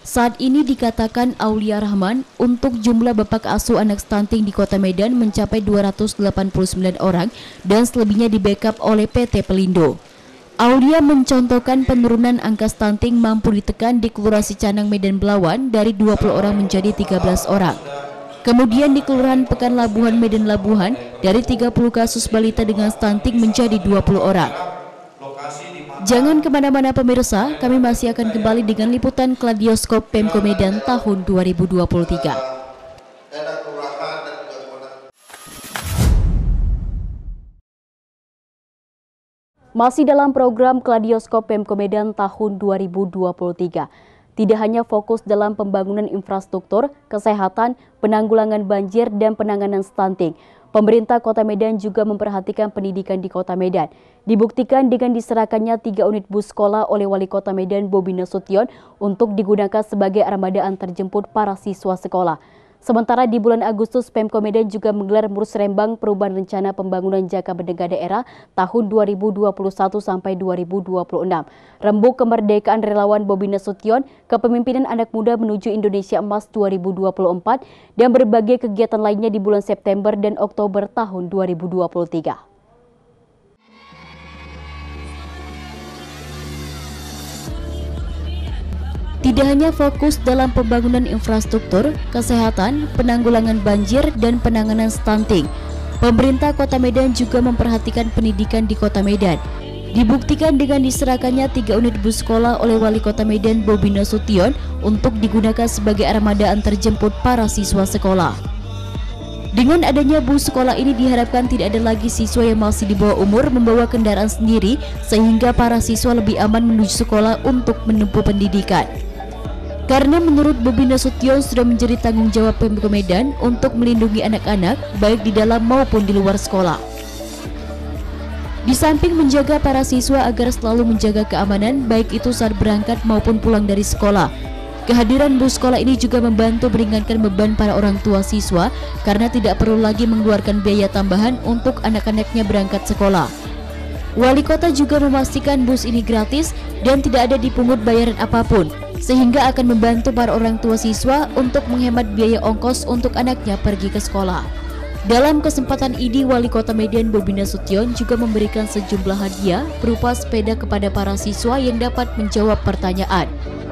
Saat ini dikatakan Aulia Rahman untuk jumlah bapak asuh anak stunting di Kota Medan mencapai 289 orang dan selebihnya di backup oleh PT Pelindo. Aulia mencontohkan penurunan angka stunting mampu ditekan di Kelurahan Canang Medan Belawan dari 20 orang menjadi 13 orang. Kemudian di Kelurahan Pekan Labuhan Medan Labuhan dari 30 kasus balita dengan stunting menjadi 20 orang. Jangan kemana-mana pemirsa, kami masih akan kembali dengan liputan Kaleidoskop Pemko Medan tahun 2023. Masih dalam program Kaleidoskop Pemko Medan tahun 2023. Tidak hanya fokus dalam pembangunan infrastruktur, kesehatan, penanggulangan banjir, dan penanganan stunting, pemerintah Kota Medan juga memperhatikan pendidikan di Kota Medan. Dibuktikan dengan diserahkannya 3 unit bus sekolah oleh Wali Kota Medan Bobi Nasution untuk digunakan sebagai armada antarjemput para siswa sekolah. Sementara di bulan Agustus, Pemko Medan juga menggelar Musrembang Perubahan Rencana Pembangunan Jangka Menengah Daerah tahun 2021 sampai 2026. Rembuk Kemerdekaan Relawan Bobi Nasution, Kepemimpinan Anak Muda Menuju Indonesia Emas 2024, dan berbagai kegiatan lainnya di bulan September dan Oktober tahun 2023. Tidak hanya fokus dalam pembangunan infrastruktur, kesehatan, penanggulangan banjir, dan penanganan stunting, pemerintah Kota Medan juga memperhatikan pendidikan di Kota Medan. Dibuktikan dengan diserahkannya 3 unit bus sekolah oleh Wali Kota Medan Bobi Nasution untuk digunakan sebagai armada antarjemput para siswa sekolah. Dengan adanya bus sekolah ini diharapkan tidak ada lagi siswa yang masih di bawah umur membawa kendaraan sendiri, sehingga para siswa lebih aman menuju sekolah untuk menempuh pendidikan. Karena menurut Bobi Nasution sudah menjadi tanggung jawab Pemkab Medan untuk melindungi anak-anak baik di dalam maupun di luar sekolah. Di samping menjaga para siswa agar selalu menjaga keamanan baik itu saat berangkat maupun pulang dari sekolah, kehadiran bus sekolah ini juga membantu meringankan beban para orang tua siswa karena tidak perlu lagi mengeluarkan biaya tambahan untuk anak-anaknya berangkat sekolah. Wali kota juga memastikan bus ini gratis dan tidak ada dipungut bayaran apapun, sehingga akan membantu para orang tua siswa untuk menghemat biaya ongkos untuk anaknya pergi ke sekolah. Dalam kesempatan ini, Wali Kota Medan Bobi Nasution juga memberikan sejumlah hadiah berupa sepeda kepada para siswa yang dapat menjawab pertanyaan.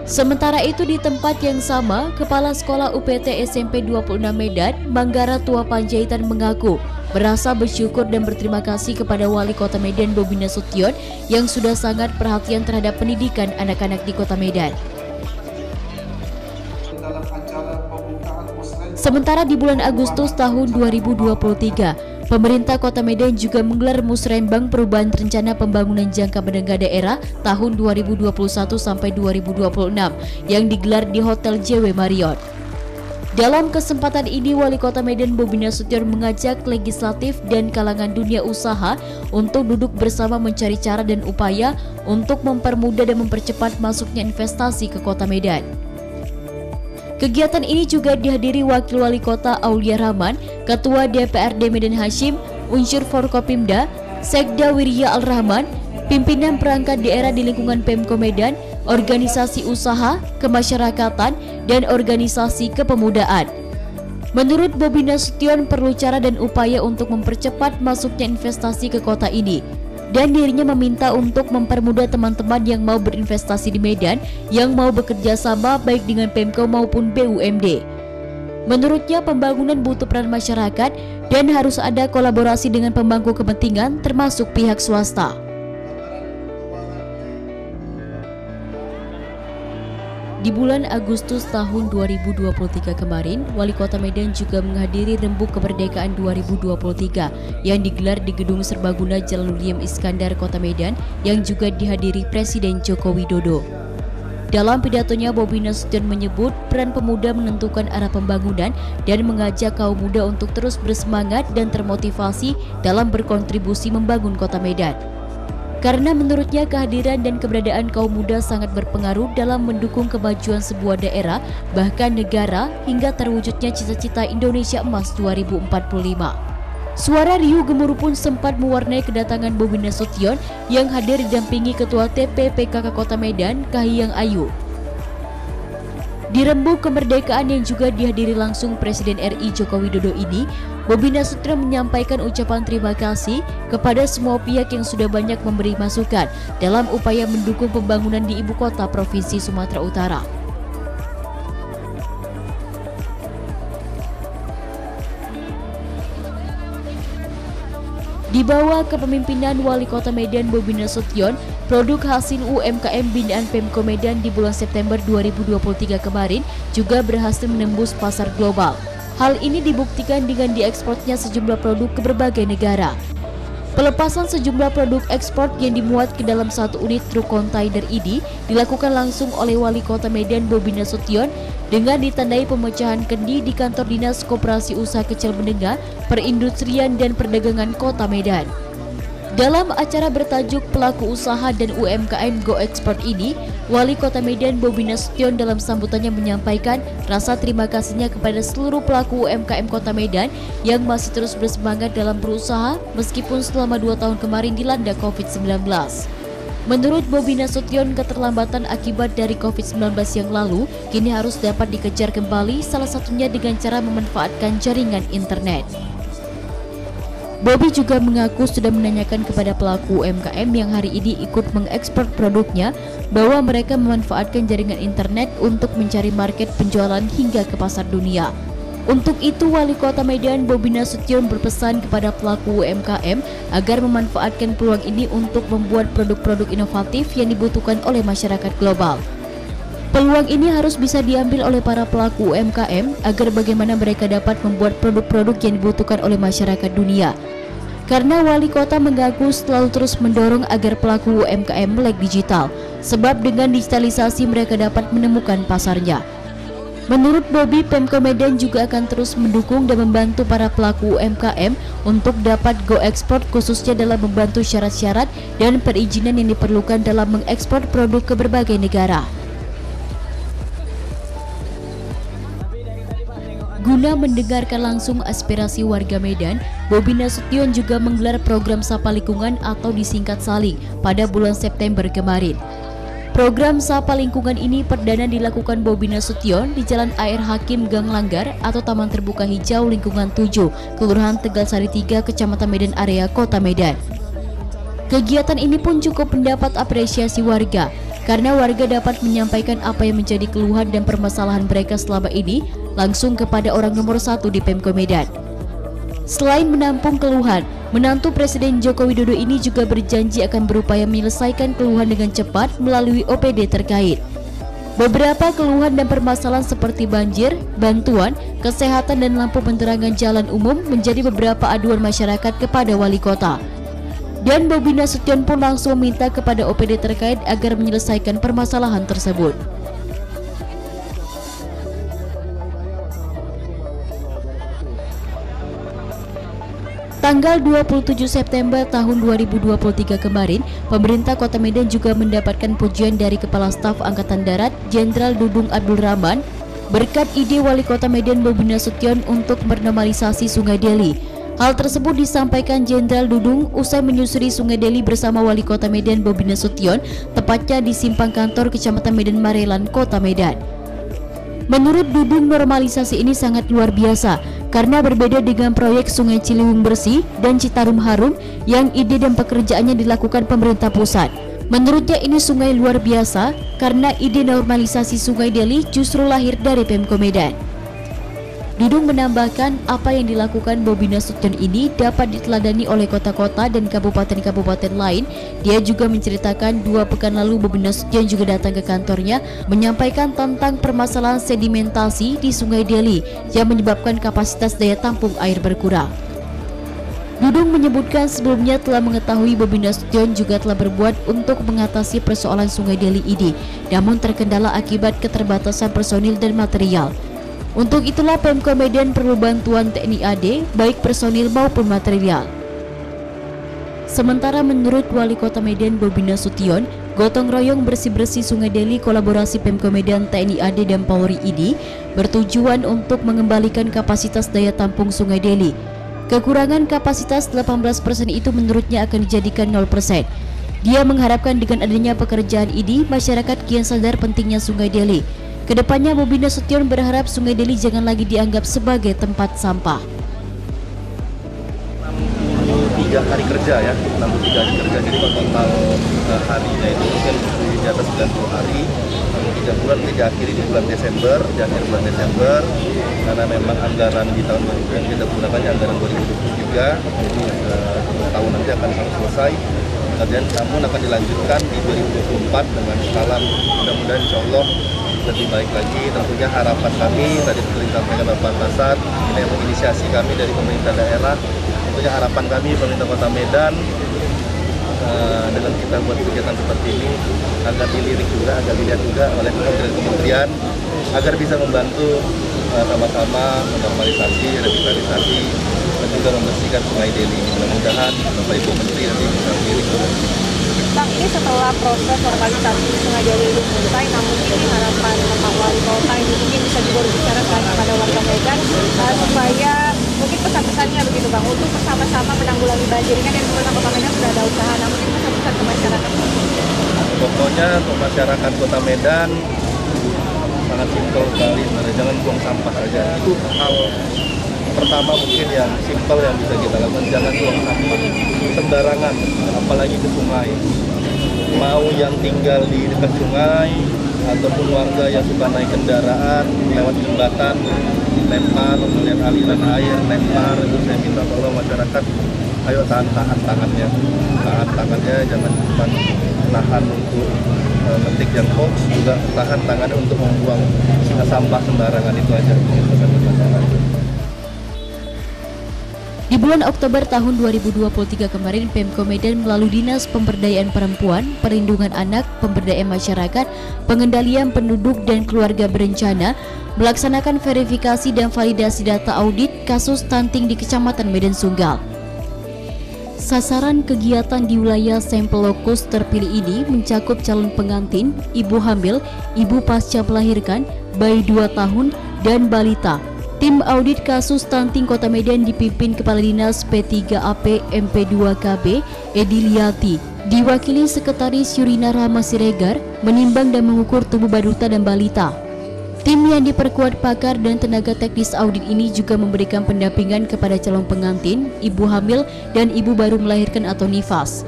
Sementara itu di tempat yang sama, Kepala Sekolah UPT SMP 26 Medan, Manggara Tua Panjaitan mengaku merasa bersyukur dan berterima kasih kepada Wali Kota Medan Bobi Nasution yang sudah sangat perhatian terhadap pendidikan anak-anak di Kota Medan. Sementara di bulan Agustus tahun 2023, pemerintah Kota Medan juga menggelar Musrembang Perubahan Rencana Pembangunan Jangka Menengah Daerah tahun 2021 sampai 2026 yang digelar di Hotel JW Marriott. Dalam kesempatan ini, Wali Kota Medan Bobi Nasution mengajak legislatif dan kalangan dunia usaha untuk duduk bersama mencari cara dan upaya untuk mempermudah dan mempercepat masuknya investasi ke Kota Medan. Kegiatan ini juga dihadiri Wakil Wali Kota Aulia Rahman, Ketua DPRD Medan Hashim, unsur Forkopimda, Sekda Wirya Al-Rahman, pimpinan perangkat daerah di lingkungan Pemkab Medan, organisasi usaha, kemasyarakatan, dan organisasi kepemudaan. Menurut Bobi Nasution perlu cara dan upaya untuk mempercepat masuknya investasi ke kota ini. Dan dirinya meminta untuk mempermudah teman-teman yang mau berinvestasi di Medan yang mau bekerja sama baik dengan Pemko maupun BUMD. Menurutnya pembangunan butuh peran masyarakat dan harus ada kolaborasi dengan pemangku kepentingan termasuk pihak swasta. Di bulan Agustus tahun 2023 kemarin, Wali Kota Medan juga menghadiri Rembuk Kemerdekaan 2023 yang digelar di Gedung Serbaguna Jalan Nuriem Iskandar, Kota Medan, yang juga dihadiri Presiden Joko Widodo. Dalam pidatonya, Bobi Nasution menyebut peran pemuda menentukan arah pembangunan dan mengajak kaum muda untuk terus bersemangat dan termotivasi dalam berkontribusi membangun Kota Medan. Karena menurutnya kehadiran dan keberadaan kaum muda sangat berpengaruh dalam mendukung kemajuan sebuah daerah, bahkan negara, hingga terwujudnya cita-cita Indonesia Emas 2045. Suara riuh gemuruh pun sempat mewarnai kedatangan Bobi Nasution yang hadir didampingi Ketua TPPKK Kota Medan, Kahiyang Ayu. Di Rembuk Kemerdekaan yang juga dihadiri langsung Presiden RI Joko Widodo ini, Bobi Nasution menyampaikan ucapan terima kasih kepada semua pihak yang sudah banyak memberi masukan dalam upaya mendukung pembangunan di ibu kota Provinsi Sumatera Utara. Di bawah kepemimpinan Wali Kota Medan Bobi Nasution, produk hasil UMKM binaan Pemkab Medan di bulan September 2023 kemarin juga berhasil menembus pasar global. Hal ini dibuktikan dengan diekspornya sejumlah produk ke berbagai negara. Pelepasan sejumlah produk ekspor yang dimuat ke dalam satu unit truk kontainer ini dilakukan langsung oleh Wali Kota Medan Bobi Nasution dengan ditandai pemecahan kendi di Kantor Dinas Koperasi Usaha Kecil Menengah, Perindustrian dan Perdagangan Kota Medan. Dalam acara bertajuk Pelaku Usaha dan UMKM Go Export ini, Wali Kota Medan Bobi Nasution dalam sambutannya menyampaikan rasa terima kasihnya kepada seluruh pelaku UMKM Kota Medan yang masih terus bersemangat dalam berusaha meskipun selama 2 tahun kemarin dilanda COVID-19. Menurut Bobi Nasution, keterlambatan akibat dari COVID-19 yang lalu kini harus dapat dikejar kembali, salah satunya dengan cara memanfaatkan jaringan internet. Bobi juga mengaku sudah menanyakan kepada pelaku UMKM yang hari ini ikut mengekspor produknya bahwa mereka memanfaatkan jaringan internet untuk mencari market penjualan hingga ke pasar dunia. Untuk itu, Wali Kota Medan Bobi Nasution berpesan kepada pelaku UMKM agar memanfaatkan peluang ini untuk membuat produk-produk inovatif yang dibutuhkan oleh masyarakat global. Peluang ini harus bisa diambil oleh para pelaku UMKM agar bagaimana mereka dapat membuat produk-produk yang dibutuhkan oleh masyarakat dunia. Karena Wali Kota mengaku selalu terus mendorong agar pelaku UMKM melek digital, sebab dengan digitalisasi mereka dapat menemukan pasarnya. Menurut Bobi, Pemko Medan juga akan terus mendukung dan membantu para pelaku UMKM untuk dapat go ekspor, khususnya dalam membantu syarat-syarat dan perizinan yang diperlukan dalam mengekspor produk ke berbagai negara. Guna mendengarkan langsung aspirasi warga Medan, Bobi Nasution juga menggelar program Sapa Lingkungan atau disingkat SALING pada bulan September kemarin. Program Sapa Lingkungan ini perdana dilakukan Bobi Nasution di Jalan Air Hakim Gang Langgar atau Taman Terbuka Hijau Lingkungan 7, Kelurahan Tegal Sari 3, Kecamatan Medan Area, Kota Medan. Kegiatan ini pun cukup mendapat apresiasi warga, karena warga dapat menyampaikan apa yang menjadi keluhan dan permasalahan mereka selama ini langsung kepada orang nomor 1 di Pemko Medan. Selain menampung keluhan, menantu Presiden Joko Widodo ini juga berjanji akan berupaya menyelesaikan keluhan dengan cepat melalui OPD terkait. Beberapa keluhan dan permasalahan seperti banjir, bantuan, kesehatan dan lampu penerangan jalan umum menjadi beberapa aduan masyarakat kepada Wali Kota. Dan Bobi Nasution pun langsung meminta kepada OPD terkait agar menyelesaikan permasalahan tersebut. Tanggal 27 September tahun 2023 kemarin, pemerintah Kota Medan juga mendapatkan pujian dari Kepala Staf Angkatan Darat Jenderal Dudung Abdul Rahman berkat ide Wali Kota Medan Bobi Nasution untuk menormalisasi Sungai Deli. Hal tersebut disampaikan Jenderal Dudung usai menyusuri Sungai Deli bersama Wali Kota Medan Bobi Nasution, tepatnya di simpang kantor Kecamatan Medan Marelan, Kota Medan. Menurut Dudung, normalisasi ini sangat luar biasa karena berbeda dengan proyek Sungai Ciliwung Bersih dan Citarum Harum yang ide dan pekerjaannya dilakukan pemerintah pusat. Menurutnya ini sungai luar biasa karena ide normalisasi Sungai Deli justru lahir dari Pemko Medan. Dudung menambahkan apa yang dilakukan Bobi Nasution ini dapat diteladani oleh kota-kota dan kabupaten-kabupaten lain. Dia juga menceritakan 2 pekan lalu Bobi Nasution juga datang ke kantornya menyampaikan tentang permasalahan sedimentasi di Sungai Deli yang menyebabkan kapasitas daya tampung air berkurang. Dudung menyebutkan sebelumnya telah mengetahui Bobi Nasution juga telah berbuat untuk mengatasi persoalan Sungai Deli ini, namun terkendala akibat keterbatasan personil dan material. Untuk itulah Pemko Medan perlu bantuan TNI AD, baik personil maupun material. Sementara menurut Wali Kota Medan Bobi Nasution, gotong royong bersih-bersih Sungai Deli kolaborasi Pemko Medan, TNI AD dan Polri ini bertujuan untuk mengembalikan kapasitas daya tampung Sungai Deli. Kekurangan kapasitas 18% itu menurutnya akan dijadikan 0%. Dia mengharapkan dengan adanya pekerjaan ini, masyarakat kian sadar pentingnya Sungai Deli. Kedepannya Bobi Nasution berharap Sungai Deli jangan lagi dianggap sebagai tempat sampah. 63 hari kerja ya, 63 hari kerja, jadi total harinya itu mungkin di atas 90 hari, 3 bulan ini diakhiri di bulan Desember, di akhir bulan Desember, karena memang anggaran di tahun 2000 yang kita gunakannya anggaran 2023, jadi tahun nanti akan selesai. Kemudian namun akan dilanjutkan di 2024 dengan skala mudah-mudahan insya Allah lebih baik lagi. Tentunya harapan kami tadi seperti disampaikan Bapak Kasat, ini yang menginisiasi kami dari pemerintah daerah. Tentunya harapan kami pemerintah Kota Medan dengan kita buat kegiatan seperti ini agar dilirik juga, agar dilihat juga oleh kementerian agar bisa membantu sama-sama menormalisasi, revitalisasi dan juga membersihkan Sungai Deli. Mudah-mudahan Bapak Ibu Menteri nanti bisa melirik. Bang, ini setelah proses normalisasi Sungai Deli itu selesai, namun ini harapan Pak Wali Kota ini mungkin bisa juga berbicara kepada warga Medan supaya mungkin pesan-pesannya begitu Bang, untuk bersama-sama menanggulangi banjir. Ini kan dari pemerintah Kota Medan sudah ada usaha, namun ini pesan-pesan ke masyarakat. Pokoknya untuk masyarakat Kota Medan sangat simpel sekali, jangan buang sampah saja. Itu hal pertama mungkin yang simpel yang bisa kita lakukan, jangan buang sampah sembarangan, apalagi ke sungai. Mau yang tinggal di dekat sungai ataupun warga yang suka naik kendaraan lewat jembatan, lempar, melihat aliran air, lempar, itu saya minta tolong masyarakat, ayo tahan tangannya, jangan cuma nahan untuk metik yang hoax, juga tahan tangannya untuk membuang sampah sembarangan, itu aja. Di bulan Oktober tahun 2023 kemarin, Pemko Medan melalui Dinas Pemberdayaan Perempuan, Perlindungan Anak, Pemberdayaan Masyarakat, Pengendalian Penduduk dan Keluarga Berencana melaksanakan verifikasi dan validasi data audit kasus stunting di Kecamatan Medan Sunggal. Sasaran kegiatan di wilayah sampel lokus terpilih ini mencakup calon pengantin, ibu hamil, ibu pasca melahirkan, bayi 2 tahun, dan balita. Tim audit kasus stunting Kota Medan dipimpin Kepala Dinas P3AP MP2KB Edi Liati, diwakili Sekretaris Yurina Rahma Siregar, menimbang dan mengukur tubuh balita dan balita. Tim yang diperkuat pakar dan tenaga teknis audit ini juga memberikan pendampingan kepada calon pengantin, ibu hamil, dan ibu baru melahirkan atau nifas.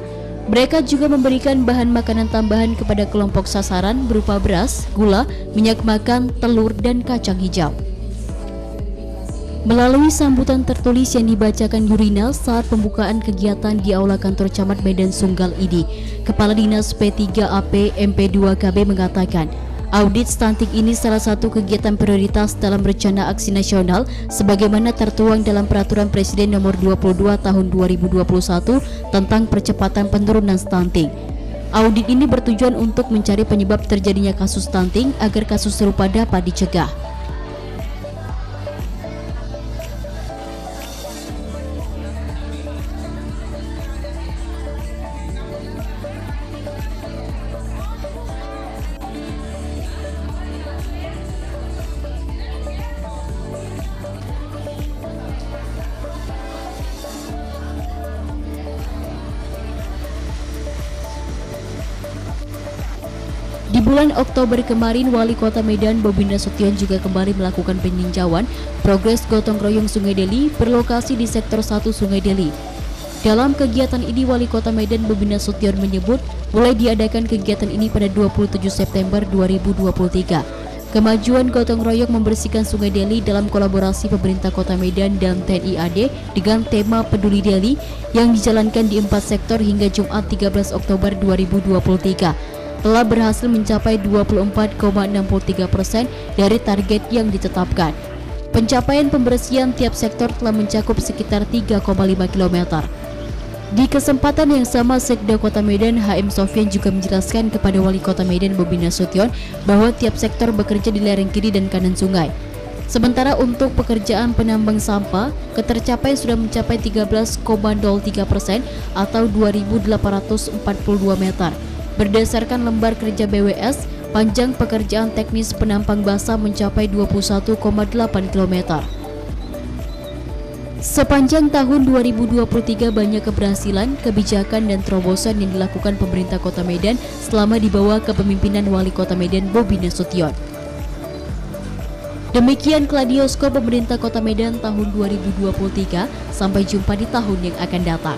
Mereka juga memberikan bahan makanan tambahan kepada kelompok sasaran berupa beras, gula, minyak makan, telur, dan kacang hijau. Melalui sambutan tertulis yang dibacakan Yurina saat pembukaan kegiatan di Aula Kantor Camat Medan Sunggal ini, Kepala Dinas P3AP MP2KB mengatakan, audit stunting ini salah satu kegiatan prioritas dalam rencana aksi nasional sebagaimana tertuang dalam Peraturan Presiden Nomor 22 Tahun 2021 tentang percepatan penurunan stunting. Audit ini bertujuan untuk mencari penyebab terjadinya kasus stunting agar kasus serupa dapat dicegah. Di bulan Oktober kemarin, Wali Kota Medan Bobi Nasution juga kembali melakukan peninjauan progres gotong royong Sungai Deli berlokasi di Sektor 1 Sungai Deli. Dalam kegiatan ini, Wali Kota Medan Bobi Nasution menyebut mulai diadakan kegiatan ini pada 27 September 2023. Kemajuan gotong royong membersihkan Sungai Deli dalam kolaborasi pemerintah Kota Medan dan TNI AD dengan tema Peduli Deli yang dijalankan di 4 sektor hingga Jumat 13 Oktober 2023. Telah berhasil mencapai 24,63% dari target yang ditetapkan. Pencapaian pembersihan tiap sektor telah mencakup sekitar 3,5 km. Di kesempatan yang sama, Sekda Kota Medan HM Sofyan juga menjelaskan kepada Wali Kota Medan Bobi Nasution bahwa tiap sektor bekerja di lereng kiri dan kanan sungai. Sementara untuk pekerjaan penambang sampah, ketercapaian sudah mencapai 13,03% atau 2.842 meter. Berdasarkan lembar kerja BWS, panjang pekerjaan teknis penampang basah mencapai 21,8 km. Sepanjang tahun 2023 banyak keberhasilan, kebijakan dan terobosan yang dilakukan pemerintah Kota Medan selama di bawah kepemimpinan Wali Kota Medan Bobi Nasution. Demikian Kladioskop Pemerintah Kota Medan tahun 2023, sampai jumpa di tahun yang akan datang.